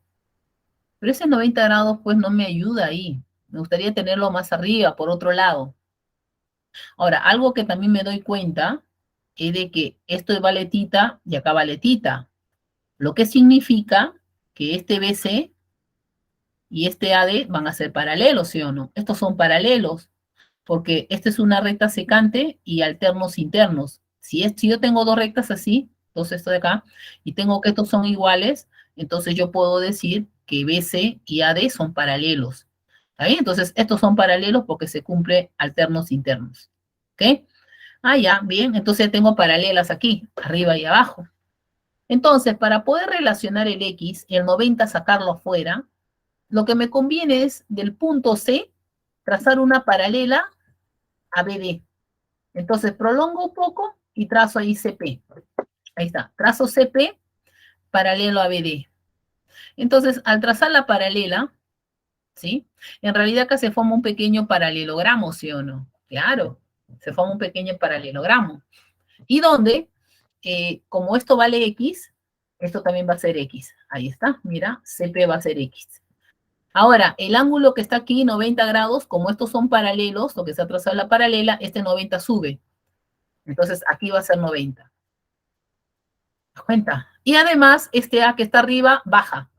Pero ese 90 grados pues no me ayuda ahí. Me gustaría tenerlo más arriba, por otro lado. Ahora, algo que también me doy cuenta es de que esto vale tita y acá vale tita. Lo que significa que este BC y este AD van a ser paralelos, ¿sí o no? Estos son paralelos, porque esta es una recta secante y alternos internos. Si yo tengo 2 rectas así, entonces esto de acá, y tengo que estos son iguales, entonces yo puedo decir que BC y AD son paralelos. ¿Está bien? Entonces, estos son paralelos porque se cumple alternos internos. ¿Ok? Ah, ya, bien. Entonces tengo paralelas aquí, arriba y abajo. Entonces, para poder relacionar el X y el 90 sacarlo afuera, lo que me conviene es del punto C trazar una paralela a BD. Entonces, prolongo un poco y trazo ahí CP. Ahí está. Trazo CP paralelo a BD. Entonces, al trazar la paralela, ¿sí? En realidad acá se forma un pequeño paralelogramo, ¿sí o no? Claro, se forma un pequeño paralelogramo. Y donde, como esto vale X, esto también va a ser X. Ahí está, mira, CP va a ser X. Ahora, el ángulo que está aquí, 90 grados, como estos son paralelos, lo que se ha trazado la paralela, este 90 sube. Entonces, aquí va a ser 90. ¿Te das cuenta? Y además, este A que está arriba, baja.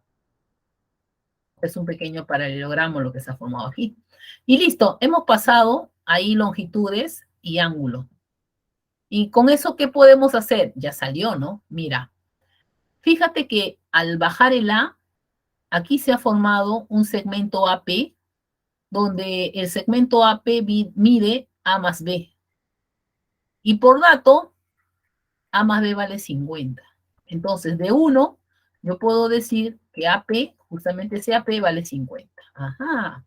Es un pequeño paralelogramo lo que se ha formado aquí. Y listo, hemos pasado ahí longitudes y ángulo. Y con eso, ¿qué podemos hacer? Ya salió, ¿no? Mira, fíjate que al bajar el A, aquí se ha formado un segmento AP, donde el segmento AP mide A más B. Y por dato, A más B vale 50. Entonces, de 1, yo puedo decir que AP, justamente ese AP vale 50. Ajá.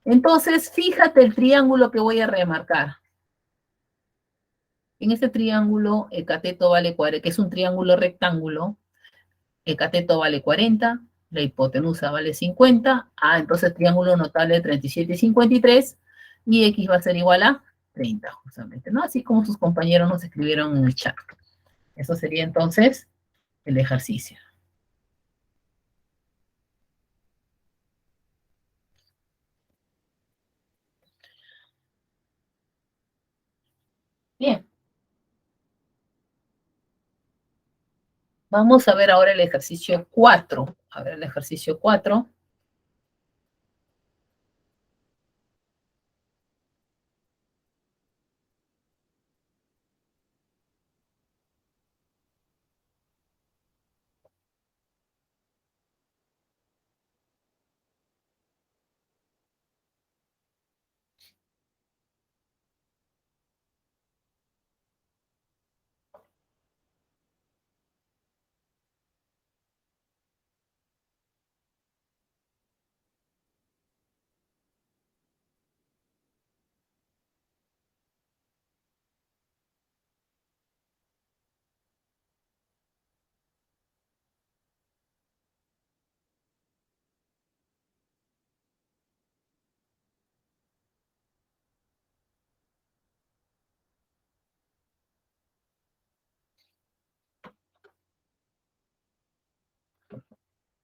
Entonces, fíjate el triángulo que voy a remarcar. En este triángulo, el cateto vale 40, que es un triángulo rectángulo. El cateto vale 40, la hipotenusa vale 50. Ah, entonces triángulo notable 37 y 53. Y X va a ser igual a 30, justamente, ¿no? Así como sus compañeros nos escribieron en el chat. Eso sería entonces el ejercicio. Bien, vamos a ver ahora el ejercicio 4. A ver el ejercicio 4.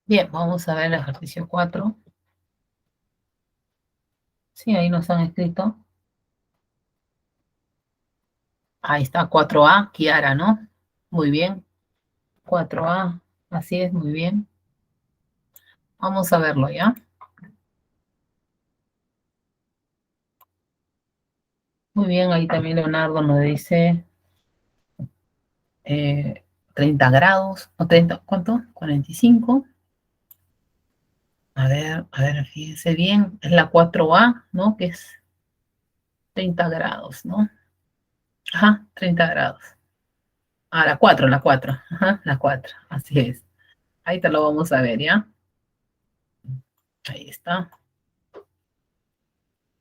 Bien, vamos a ver el ejercicio 4. Sí, ahí nos han escrito. Ahí está, 4A, Kiara, ¿no? Muy bien. 4A, así es, muy bien. Vamos a verlo, ¿ya? Muy bien, ahí también Leonardo nos dice 30 grados, o 30, ¿cuánto? 45. A ver, fíjense bien, es la 4A, ¿no? Que es 30 grados, ¿no? Ajá, 30 grados. Ah, la 4, ajá, la 4, así es. Ahí te lo vamos a ver, ¿ya? Ahí está,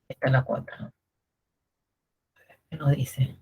esta es la 4. ¿Qué nos dice?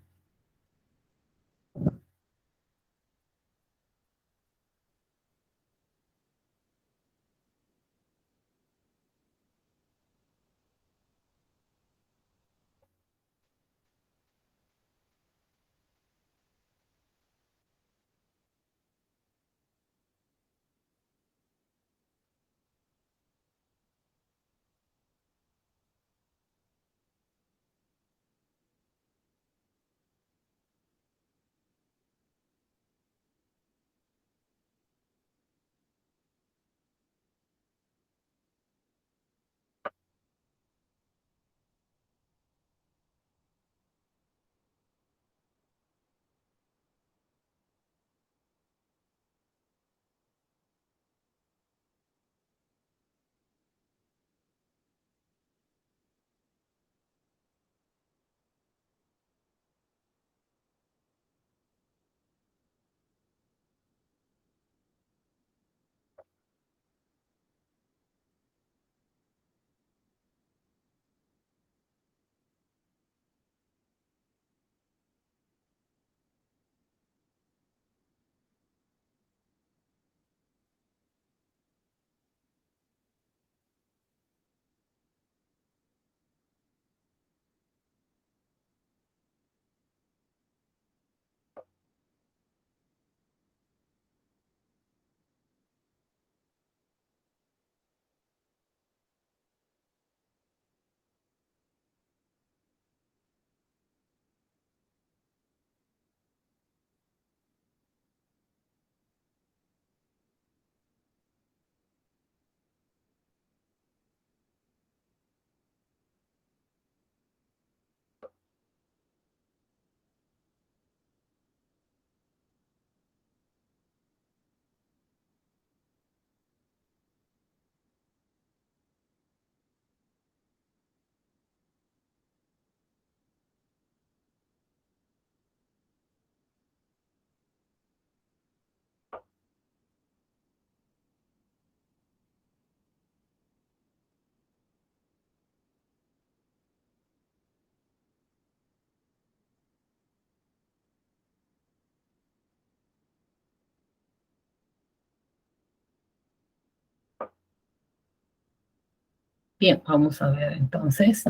Bien, vamos a ver entonces.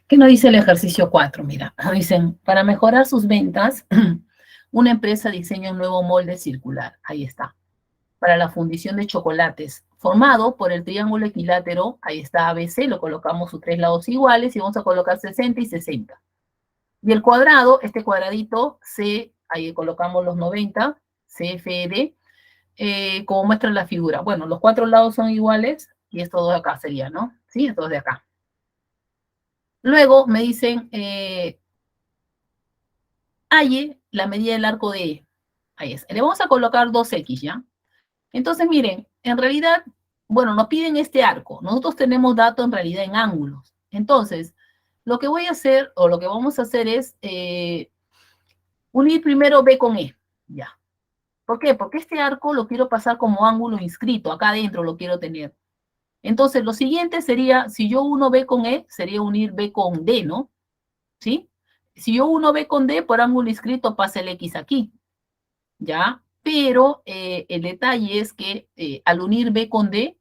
¿Qué nos dice el ejercicio 4? Mira, dicen, para mejorar sus ventas, una empresa diseña un nuevo molde circular. Ahí está. Para la fundición de chocolates, formado por el triángulo equilátero, ahí está ABC, lo colocamos sus tres lados iguales y vamos a colocar 60 y 60. Y el cuadrado, este cuadradito, C, ahí colocamos los 90, CFD, como muestra la figura. Bueno, los cuatro lados son iguales y estos dos de acá serían, ¿no? Sí, estos de acá. Luego me dicen, halle la medida del arco de E. Ahí es. Le vamos a colocar 2X, ¿ya? Entonces, miren, en realidad, bueno, nos piden este arco. Nosotros tenemos datos en realidad en ángulos. Entonces, lo que voy a hacer, o lo que vamos a hacer es unir primero B con E. Ya. ¿Por qué? Porque este arco lo quiero pasar como ángulo inscrito. Acá adentro lo quiero tener. Entonces, lo siguiente sería, si yo uno B con E, sería unir B con D, ¿no? ¿Sí? Si yo uno B con D, por ángulo inscrito pasa el X aquí. ¿Ya? Pero el detalle es que al unir B con D,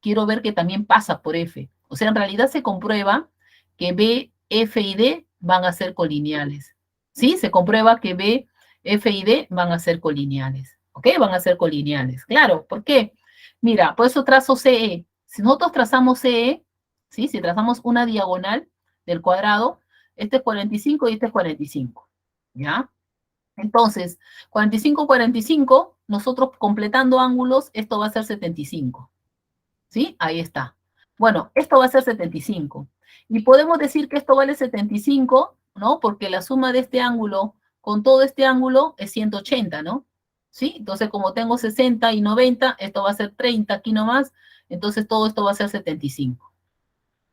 quiero ver que también pasa por F. O sea, en realidad se comprueba que B, F y D van a ser colineales. ¿Sí? Se comprueba que B, F y D van a ser colineales. ¿Ok? Van a ser colineales. Claro, ¿por qué? Mira, por eso trazo CE. Si nosotros trazamos CE, ¿sí? Si trazamos una diagonal del cuadrado, este es 45 y este es 45. ¿Ya? Entonces, 45, 45, nosotros completando ángulos, esto va a ser 75. ¿Sí? Ahí está. Bueno, esto va a ser 75. Y podemos decir que esto vale 75, ¿no? Porque la suma de este ángulo con todo este ángulo es 180, ¿no? ¿Sí? Entonces, como tengo 60 y 90, esto va a ser 30 aquí nomás, entonces todo esto va a ser 75.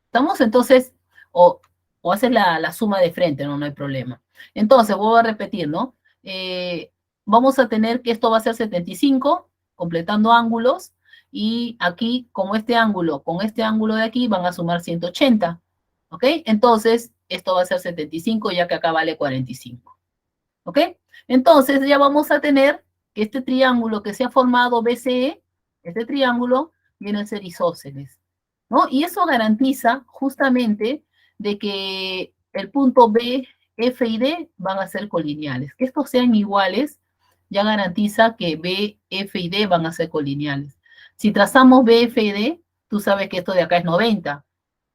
¿Estamos? Entonces, o haces la suma de frente, ¿no? No hay problema. Entonces, voy a repetir, ¿no? Vamos a tener que esto va a ser 75, completando ángulos, y aquí, como este ángulo con este ángulo de aquí, van a sumar 180, ¿ok? Entonces, esto va a ser 75, ya que acá vale 45, ¿ok? Entonces, ya vamos a tener que este triángulo que se ha formado BCE, este triángulo, viene a ser isósceles, ¿no? Y eso garantiza justamente de que el punto B, F y D van a ser colineales. Que estos sean iguales ya garantiza que B, F y D van a ser colineales. Si trazamos B, F y D, tú sabes que esto de acá es 90,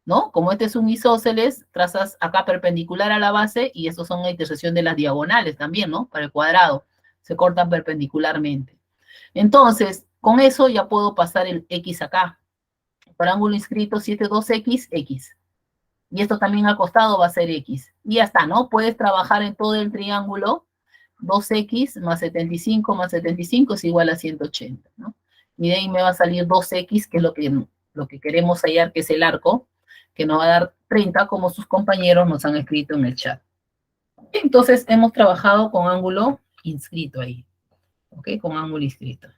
¿no? Como este es un isósceles, trazas acá perpendicular a la base y estos son la intersección de las diagonales también, ¿no? Para el cuadrado, se cortan perpendicularmente. Entonces, con eso ya puedo pasar el X acá. Para ángulo inscrito 72X, X. Y esto también al costado va a ser X. Y ya está, ¿no? Puedes trabajar en todo el triángulo. 2X más 75 más 75 es igual a 180, ¿no? Y de ahí me va a salir 2X, que es lo que queremos hallar, que es el arco, que nos va a dar 30, como sus compañeros nos han escrito en el chat. Entonces, hemos trabajado con ángulo inscrito ahí, ¿ok? Con ángulo inscrito.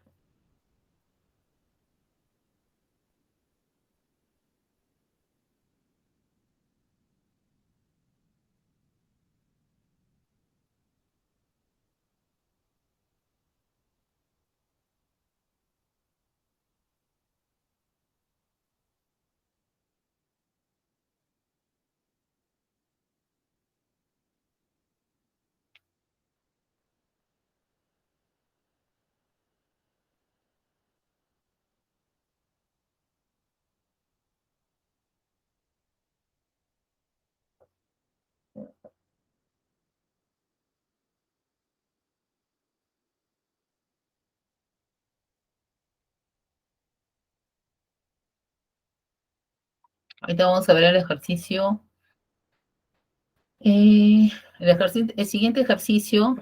Ahorita vamos a ver el ejercicio. El siguiente ejercicio,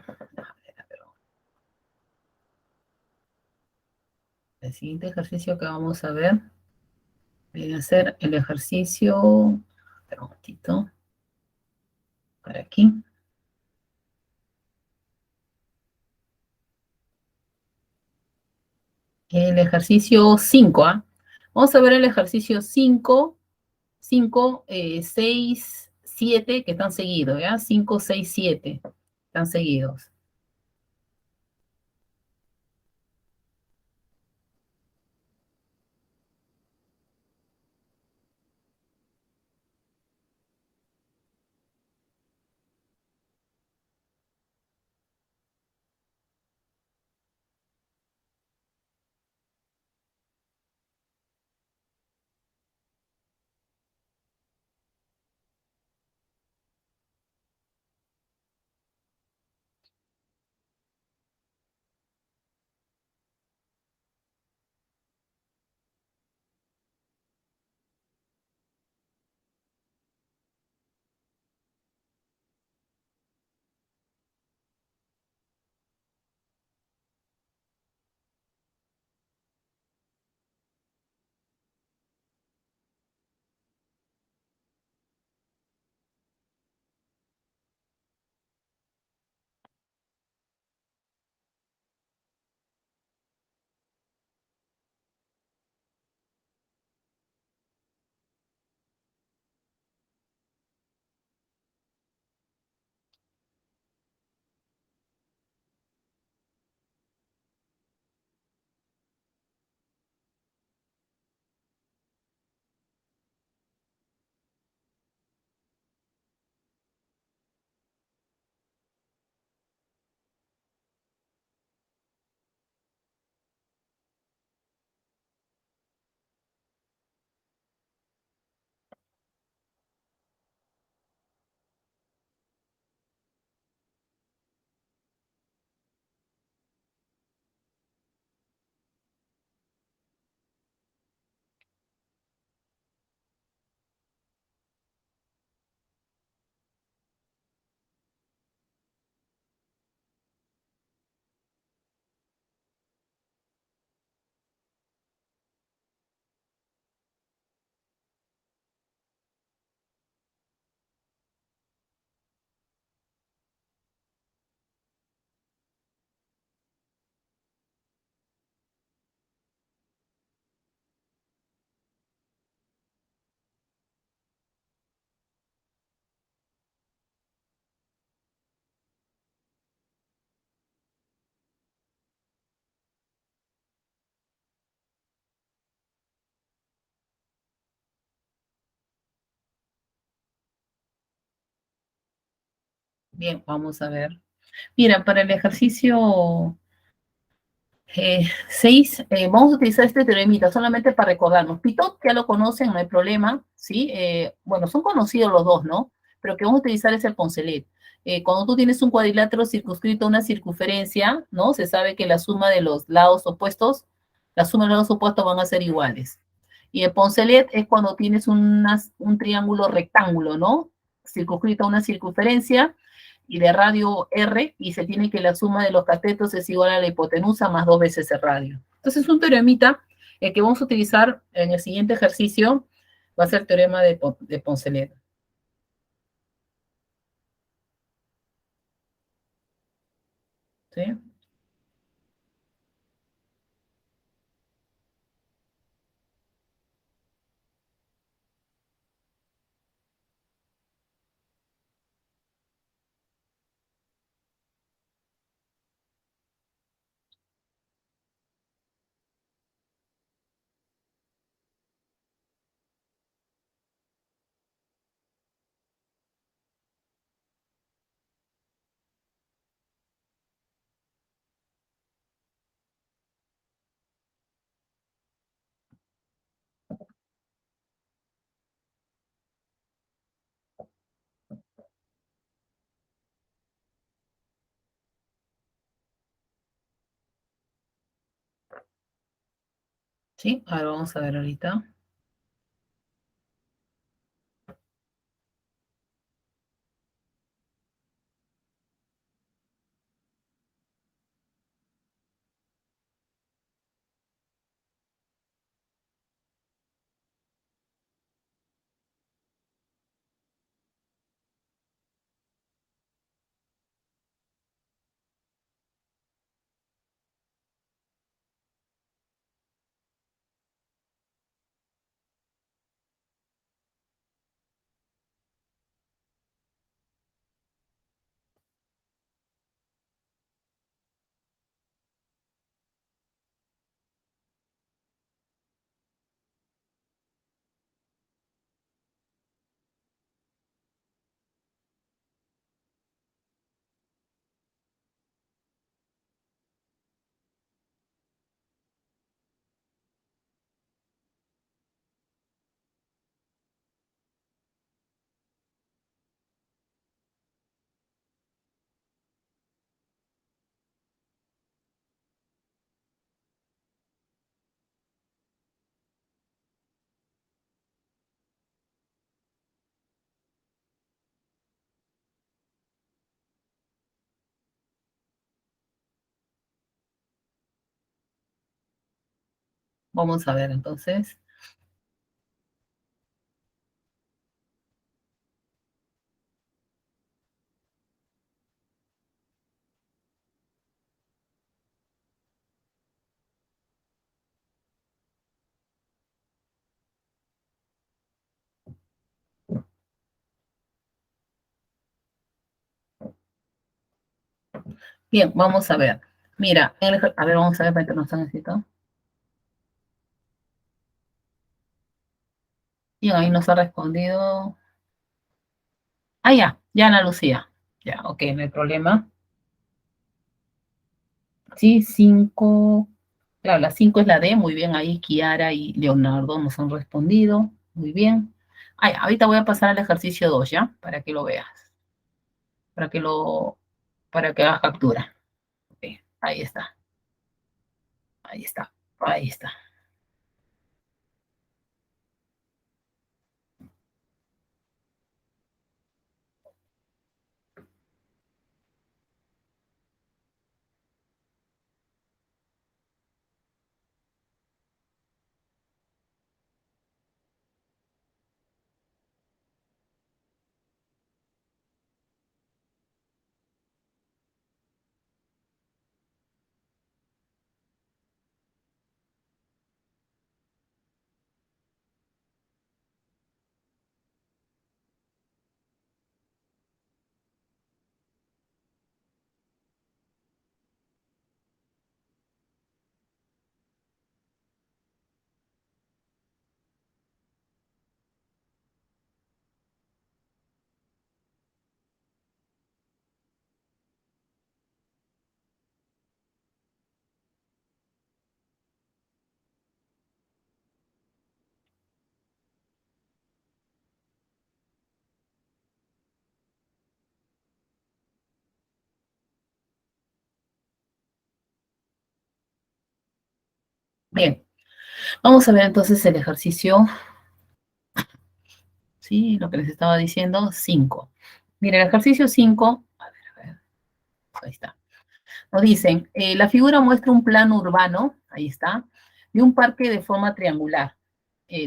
el siguiente ejercicio que vamos a ver, viene a ser el ejercicio, espera un momentito, para aquí. El ejercicio 5, ¿ah? Vamos a ver el ejercicio 5, 5, 6, 7, que están seguidos, ¿ya? 5, 6, 7, están seguidos. Bien, vamos a ver. Mira, para el ejercicio 6, vamos a utilizar este teoremita solamente para recordarnos. Pitot ya lo conocen, no hay problema, ¿sí? Bueno, son conocidos los dos, ¿no? Pero que vamos a utilizar es el Poncelet. Cuando tú tienes un cuadrilátero circunscrito a una circunferencia, ¿no? Se sabe que la suma de los lados opuestos, la suma de los lados opuestos van a ser iguales. Y el Poncelet es cuando tienes un triángulo rectángulo, ¿no? Circunscrito a una circunferencia y de radio R, y se tiene que la suma de los catetos es igual a la hipotenusa más dos veces el radio. Entonces, un teoremita que vamos a utilizar en el siguiente ejercicio va a ser el teorema de Poncelet. ¿Sí? ¿Sí? Ahora vamos a ver ahorita. Vamos a ver entonces. Bien, vamos a ver. Mira, a ver, vamos a ver para que nos están escrito. Bien, ahí nos ha respondido. Ah, ya Ana Lucía. Ya, ok, no hay problema. Sí, 5. Claro, la 5 es la D, muy bien, ahí Kiara y Leonardo nos han respondido, muy bien. Ay, ahorita voy a pasar al ejercicio 2, ¿ya? Para que lo veas, para que lo, para que hagas captura. Ok, ahí está, ahí está, ahí está. Bien, vamos a ver entonces el ejercicio, ¿sí? Lo que les estaba diciendo, 5. Miren, el ejercicio 5, a ver, ahí está. Nos dicen, la figura muestra un plano urbano, ahí está, de un parque de forma triangular,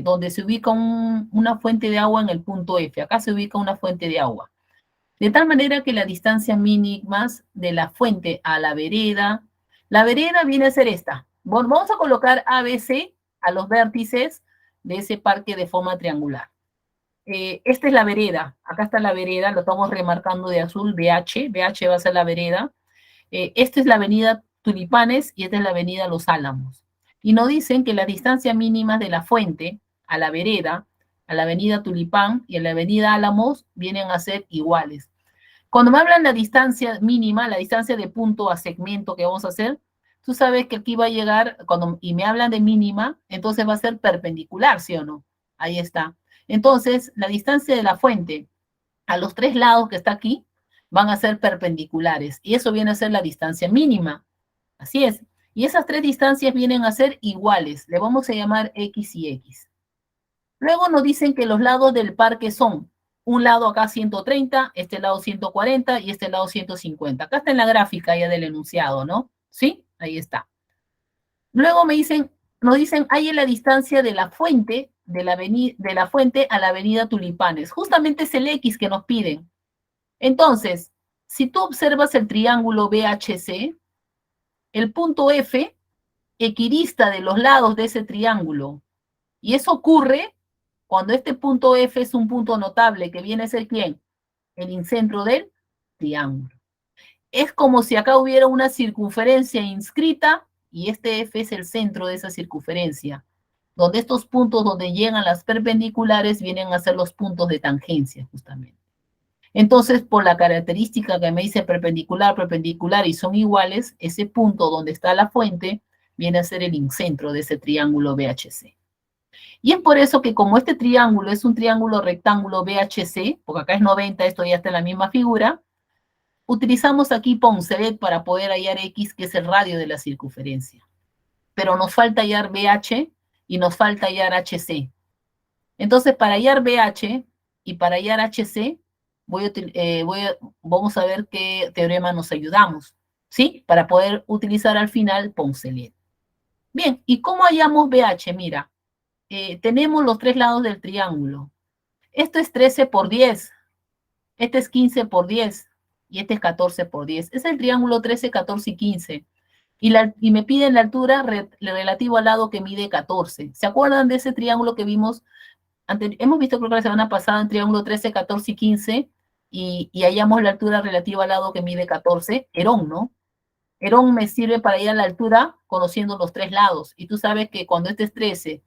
donde se ubica una fuente de agua en el punto F. Acá se ubica una fuente de agua. De tal manera que la distancia mínima de la fuente a la vereda viene a ser esta. Bueno, vamos a colocar ABC a los vértices de ese parque de forma triangular. Esta es la vereda, acá está la vereda, lo estamos remarcando de azul, BH va a ser la vereda. Esta es la avenida Tulipanes y esta es la avenida Los Álamos. Y nos dicen que las distancias mínimas de la fuente a la vereda, a la avenida Tulipán y a la avenida Álamos vienen a ser iguales. Cuando me hablan de la distancia mínima, la distancia de punto a segmento que vamos a hacer, tú sabes que aquí va a llegar, y me hablan de mínima, entonces va a ser perpendicular, ¿sí o no? Ahí está. Entonces, la distancia de la fuente a los tres lados que está aquí van a ser perpendiculares, y eso viene a ser la distancia mínima. Así es. Y esas tres distancias vienen a ser iguales. Le vamos a llamar X y X. Luego nos dicen que los lados del parque son un lado acá 130, este lado 140 y este lado 150. Acá está en la gráfica ya del enunciado, ¿no? ¿Sí? Ahí está. Luego nos dicen, hay en la distancia de la fuente, de la fuente a la avenida Tulipanes. Justamente es el X que nos piden. Entonces, si tú observas el triángulo BHC, el punto F equidista de los lados de ese triángulo. Y eso ocurre cuando este punto F es un punto notable, que viene a ser ¿quién? El incentro del triángulo. Es como si acá hubiera una circunferencia inscrita y este F es el centro de esa circunferencia, donde estos puntos donde llegan las perpendiculares vienen a ser los puntos de tangencia, justamente. Entonces, por la característica que me dice perpendicular, perpendicular y son iguales, ese punto donde está la fuente viene a ser el incentro de ese triángulo BHC. Y es por eso que como este triángulo es un triángulo rectángulo BHC, porque acá es 90, esto ya está en la misma figura, utilizamos aquí Poncelet para poder hallar X, que es el radio de la circunferencia. Pero nos falta hallar BH y nos falta hallar HC. Entonces, para hallar BH y para hallar HC, vamos a ver qué teorema nos ayudamos, ¿sí? Para poder utilizar al final Poncelet. Bien, ¿y cómo hallamos BH? Mira, tenemos los tres lados del triángulo. Esto es 13 por 10, este es 15 por 10 y este es 14 por 10. Es el triángulo 13, 14 y 15. Y me piden la altura relativo al lado que mide 14. ¿Se acuerdan de ese triángulo que vimos? Hemos visto creo que la semana pasada en triángulo 13, 14 y 15 y hallamos la altura relativa al lado que mide 14, Herón, ¿no? Herón me sirve para ir a la altura conociendo los tres lados. Y tú sabes que cuando este es 13,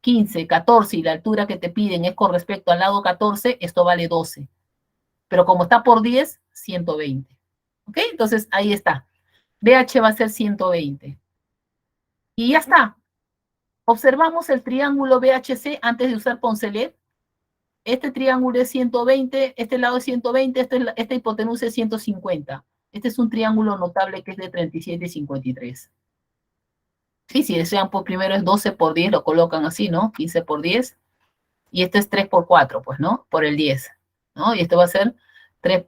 15, 14 y la altura que te piden es con respecto al lado 14, esto vale 12. Pero como está por 10, 120. ¿Ok? Entonces ahí está. BH va a ser 120. Y ya está. Observamos el triángulo BHC antes de usar Poncelet. Este triángulo es 120, este lado es 120, esta hipotenusa es 150. Este es un triángulo notable que es de 37 y 53. Sí, si desean, pues primero es 12 por 10, lo colocan así, ¿no? 15 por 10. Y este es 3 por 4, pues, ¿no? Por el 10, ¿no? Y esto va a ser 3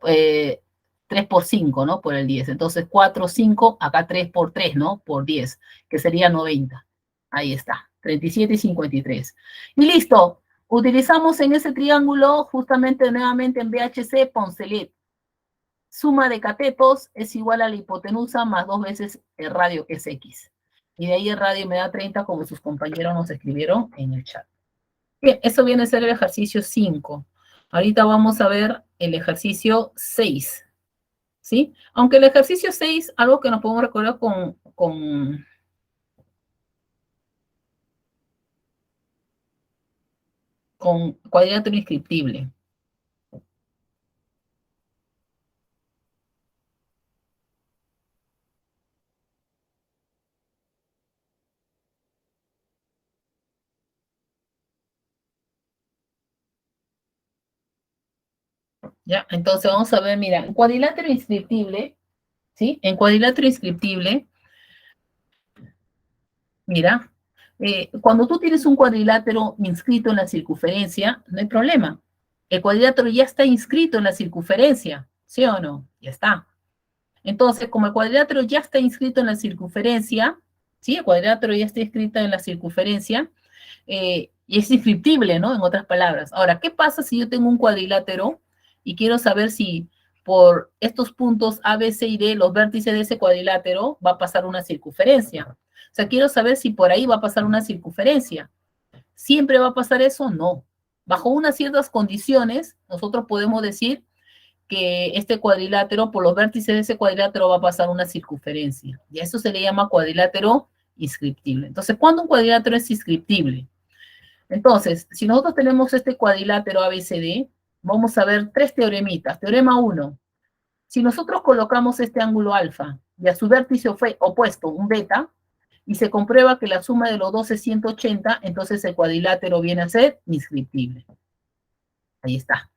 por 5, ¿no? Por el 10. Entonces 4, 5, acá 3 por 3, ¿no? Por 10, que sería 90. Ahí está, 37 y 53. Y listo. Utilizamos en ese triángulo, justamente nuevamente en BHC, Poncelet. Suma de catetos es igual a la hipotenusa más 2 veces el radio, que es X. Y de ahí el radio me da 30, como sus compañeros nos escribieron en el chat. Bien, eso viene a ser el ejercicio 5. Ahorita vamos a ver el ejercicio 6. ¿Sí? Aunque el ejercicio 6, algo que nos podemos recordar con cuadrilátero inscriptible. ¿Ya? Entonces vamos a ver, mira, en cuadrilátero inscriptible, ¿sí? En cuadrilátero inscriptible, mira, Cuando tú tienes un cuadrilátero inscrito en la circunferencia, no hay problema. El cuadrilátero ya está inscrito en la circunferencia, ¿sí o no? Ya está. Entonces, como el cuadrilátero ya está inscrito en la circunferencia, ¿sí? El cuadrilátero ya está inscrito en la circunferencia, y es inscriptible, ¿no? En otras palabras. Ahora, ¿qué pasa si yo tengo un cuadrilátero y quiero saber si por estos puntos A, B, C y D, los vértices de ese cuadrilátero, va a pasar una circunferencia? O sea, quiero saber si por ahí va a pasar una circunferencia. ¿Siempre va a pasar eso? No. Bajo unas ciertas condiciones, nosotros podemos decir que este cuadrilátero, por los vértices de ese cuadrilátero, va a pasar una circunferencia. Y a eso se le llama cuadrilátero inscriptible. Entonces, ¿cuándo un cuadrilátero es inscriptible? Entonces, si nosotros tenemos este cuadrilátero ABCD, vamos a ver tres teoremitas. Teorema 1. Si nosotros colocamos este ángulo alfa y a su vértice opuesto un beta, y se comprueba que la suma de los dos es 180, entonces el cuadrilátero viene a ser inscriptible. Ahí está.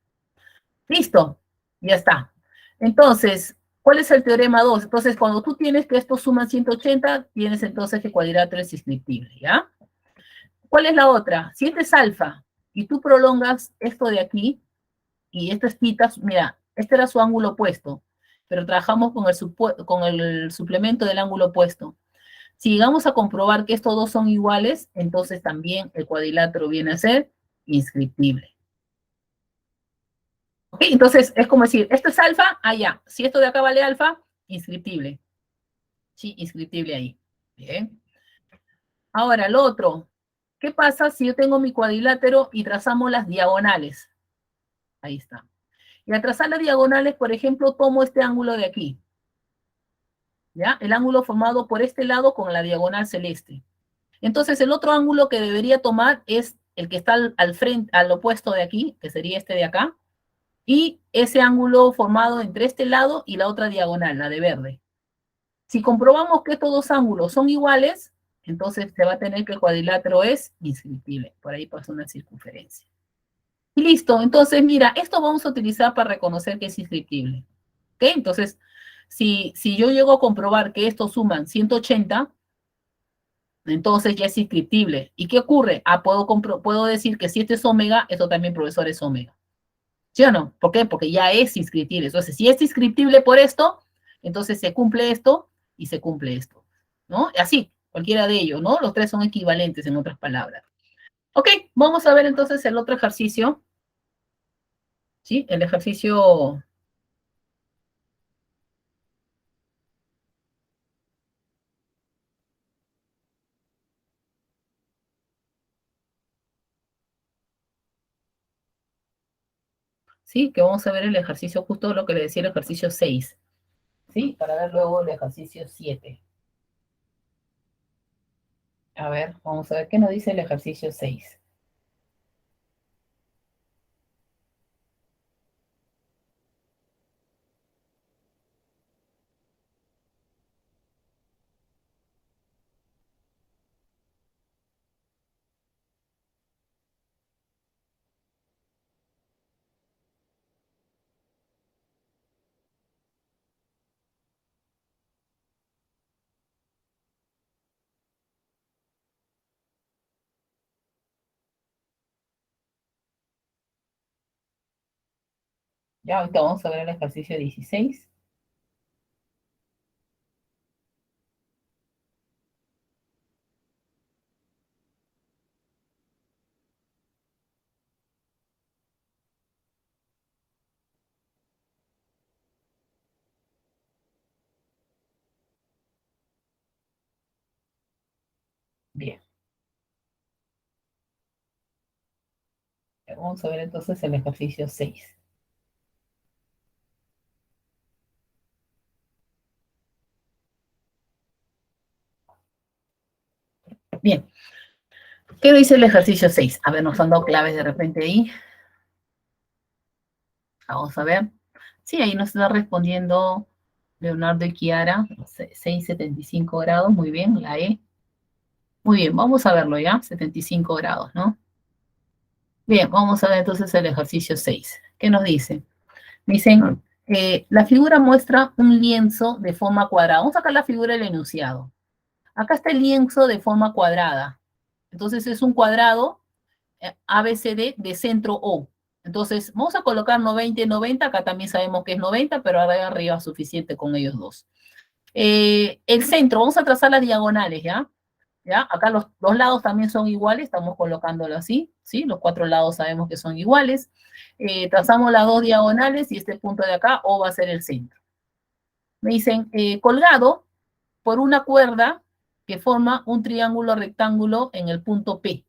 Listo, ya está. Entonces, ¿cuál es el teorema 2? Entonces, cuando tú tienes que estos suman 180, tienes entonces que el cuadrilátero es inscriptible, ¿ya? ¿Cuál es la otra? Si este es alfa y tú prolongas esto de aquí, y esto es tita, mira, este era su ángulo opuesto, pero trabajamos con el suplemento del ángulo opuesto. Si llegamos a comprobar que estos dos son iguales, entonces también el cuadrilátero viene a ser inscriptible. ¿Ok? Entonces, es como decir, esto es alfa, allá. Si esto de acá vale alfa, inscriptible. Sí, inscriptible ahí. Bien. Ahora, lo otro. ¿Qué pasa si yo tengo mi cuadrilátero y trazamos las diagonales? Ahí está. Y al trazar las diagonales, por ejemplo, tomo este ángulo de aquí. ¿Ya? El ángulo formado por este lado con la diagonal celeste. Entonces, el otro ángulo que debería tomar es el que está al frente, al opuesto de aquí, que sería este de acá, y ese ángulo formado entre este lado y la otra diagonal, la de verde. Si comprobamos que estos dos ángulos son iguales, entonces se va a tener que el cuadrilátero es inscriptible. Por ahí pasa una circunferencia. Y listo. Entonces, mira, esto vamos a utilizar para reconocer que es inscriptible. ¿Ok? Entonces, si yo llego a comprobar que estos suman 180, entonces ya es inscriptible. ¿Y qué ocurre? Puedo decir que si este es omega, esto también, profesor, es omega. ¿Sí o no? ¿Por qué? Porque ya es inscriptible. Entonces, si es inscriptible por esto, entonces se cumple esto y se cumple esto, ¿no? Así, cualquiera de ellos, ¿no? Los tres son equivalentes, en otras palabras. Ok, vamos a ver entonces el otro ejercicio, ¿sí? El ejercicio... ¿Sí? Que vamos a ver el ejercicio, justo lo que le decía el ejercicio 6, ¿sí? Para ver luego el ejercicio 7. A ver, vamos a ver qué nos dice el ejercicio 6. Ya, ahorita vamos a ver el ejercicio 16. Bien, vamos a ver entonces el ejercicio 6. Bien, ¿qué dice el ejercicio 6? A ver, nos han dado claves de repente ahí. Vamos a ver. Sí, ahí nos está respondiendo Leonardo y Kiara, 6,75 grados, muy bien, la E. Muy bien, vamos a verlo ya, 75 grados, ¿no? Bien, vamos a ver entonces el ejercicio 6. ¿Qué nos dice? Dicen, la figura muestra un lienzo de forma cuadrada. Vamos a sacar la figura del enunciado. Acá está el lienzo de forma cuadrada. Entonces es un cuadrado ABCD de centro O. Entonces, vamos a colocar 90 y 90, acá también sabemos que es 90, pero ahora arriba es suficiente con ellos dos. El centro, vamos a trazar las diagonales, ¿ya? ¿Ya? Acá los lados también son iguales, estamos colocándolo así, ¿sí? Los cuatro lados sabemos que son iguales. Trazamos las dos diagonales y este punto de acá, O va a ser el centro. Me dicen, colgado por una cuerda que forma un triángulo rectángulo en el punto P.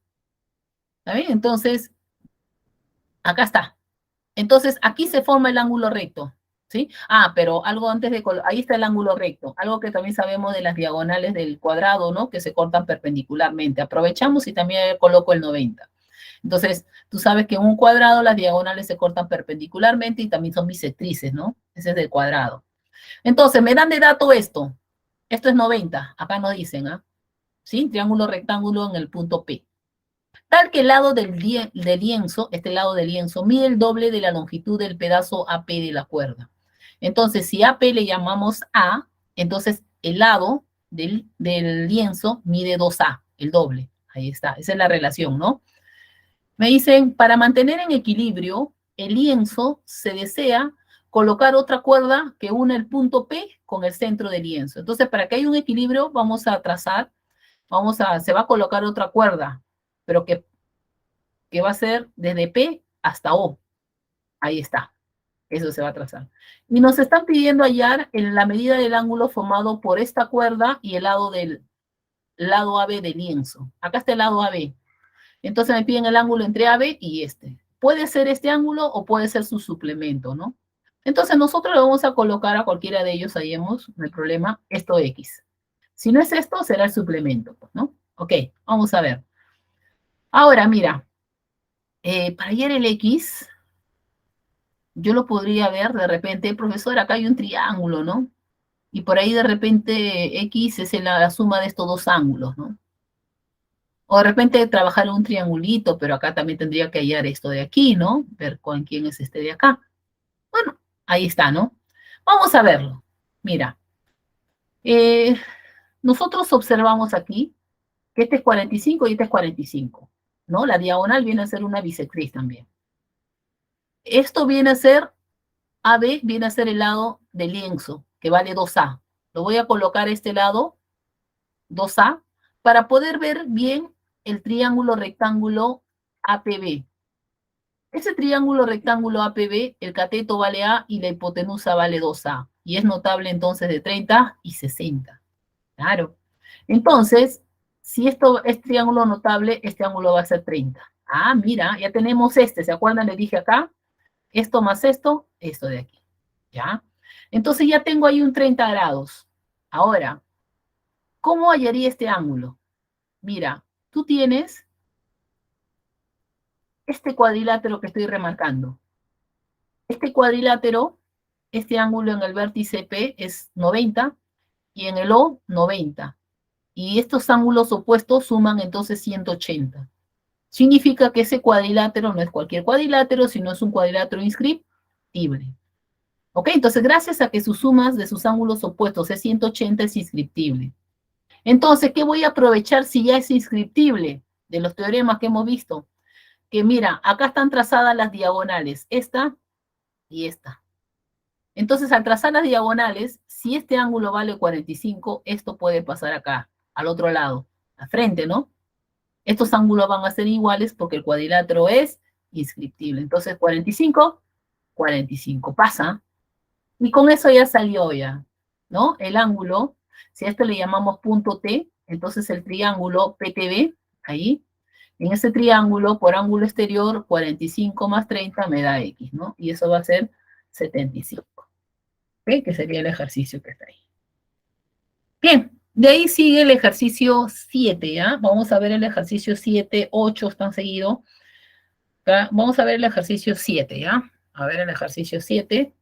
¿Está bien? Entonces, acá está. Entonces, aquí se forma el ángulo recto, ¿sí? Ah, pero algo antes de... Ahí está el ángulo recto, algo que también sabemos de las diagonales del cuadrado, ¿no? Que se cortan perpendicularmente. Aprovechamos y también coloco el 90. Entonces, tú sabes que en un cuadrado las diagonales se cortan perpendicularmente y también son bisectrices, ¿no? Ese es del cuadrado. Entonces, me dan de dato esto. Esto es 90, acá no dicen, ¿ah? ¿Sí? Triángulo rectángulo en el punto P. Tal que el lado del lienzo, este lado del lienzo, mide el doble de la longitud del pedazo AP de la cuerda. Entonces, si AP le llamamos A, entonces el lado del lienzo mide 2A, el doble. Ahí está, esa es la relación, ¿no? Me dicen, para mantener en equilibrio el lienzo, se desea colocar otra cuerda que une el punto P con el centro del lienzo. Entonces, para que haya un equilibrio, vamos a trazar, se va a colocar otra cuerda, pero que va a ser desde P hasta O. Ahí está. Eso se va a trazar. Y nos están pidiendo hallar en la medida del ángulo formado por esta cuerda y el lado AB del lienzo. Acá está el lado AB. Entonces me piden el ángulo entre AB y este. Puede ser este ángulo o puede ser su suplemento, ¿no? Entonces nosotros le vamos a colocar a cualquiera de ellos, hallemos, no hay problema, esto X. Si no es esto, será el suplemento, ¿no? Ok, vamos a ver. Ahora, mira, para hallar el X, yo lo podría ver de repente, profesor, acá hay un triángulo, ¿no? Y por ahí de repente X es la suma de estos dos ángulos, ¿no? O de repente trabajar un triangulito, pero acá también tendría que hallar esto de aquí, ¿no? Ver con quién es este de acá. Bueno, ahí está, ¿no? Vamos a verlo. Mira, eh, nosotros observamos aquí que este es 45 y este es 45, ¿no? La diagonal viene a ser una bisectriz también. Esto viene a ser AB viene a ser el lado del lienzo, que vale 2A. Lo voy a colocar a este lado, 2A, para poder ver bien el triángulo rectángulo APB. Ese triángulo rectángulo APB, el cateto vale A y la hipotenusa vale 2A. Y es notable entonces de 30 y 60. Claro. Entonces, si esto es triángulo notable, este ángulo va a ser 30. Ah, mira, ya tenemos este. ¿Se acuerdan? Le dije acá, esto más esto de aquí. ¿Ya? Entonces ya tengo ahí un 30 grados. Ahora, ¿cómo hallaría este ángulo? Mira, tú tienes este cuadrilátero que estoy remarcando. Este cuadrilátero, este ángulo en el vértice P es 90 y en el O 90. Y estos ángulos opuestos suman entonces 180. Significa que ese cuadrilátero no es cualquier cuadrilátero, sino es un cuadrilátero inscriptible. ¿Ok? Entonces, gracias a que sus sumas de sus ángulos opuestos es 180, es inscriptible. Entonces, ¿qué voy a aprovechar si ya es inscriptible de los teoremas que hemos visto? Que mira, acá están trazadas las diagonales, esta y esta. Entonces, al trazar las diagonales, si este ángulo vale 45, esto puede pasar acá, al otro lado, a frente, ¿no? Estos ángulos van a ser iguales porque el cuadrilátero es inscriptible. Entonces, 45, 45 pasa. Y con eso ya salió ya, ¿no? El ángulo, si a esto le llamamos punto T, entonces el triángulo PTB, ahí, en ese triángulo, por ángulo exterior, 45 más 30 me da X, ¿no? Y eso va a ser 75, ¿ok? Que sería el ejercicio que está ahí. Bien, de ahí sigue el ejercicio 7, ¿ya? Vamos a ver el ejercicio 7, 8 están seguidos. Vamos a ver el ejercicio 7, ¿ya? A ver el ejercicio 7.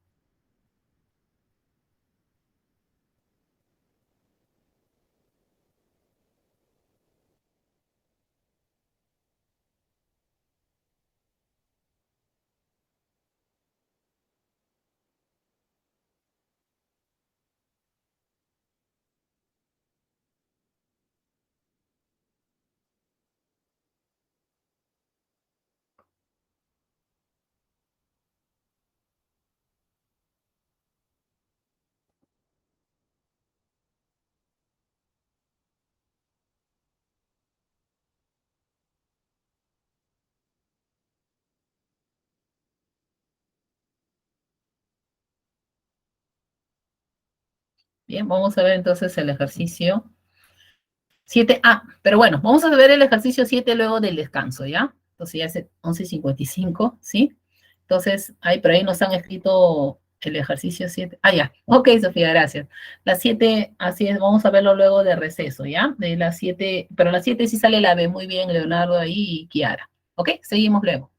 Bien, vamos a ver entonces el ejercicio 7A. Pero bueno, vamos a ver el ejercicio 7 luego del descanso, ¿ya? Entonces ya es 11:55, ¿sí? Entonces, ahí por ahí nos han escrito el ejercicio 7. Ah, ya. Ok, Sofía, gracias. Las 7, así es, vamos a verlo luego de receso, ¿ya? De las 7, pero a las 7 sí sale la B. Muy bien, Leonardo ahí y Kiara. Ok, seguimos luego.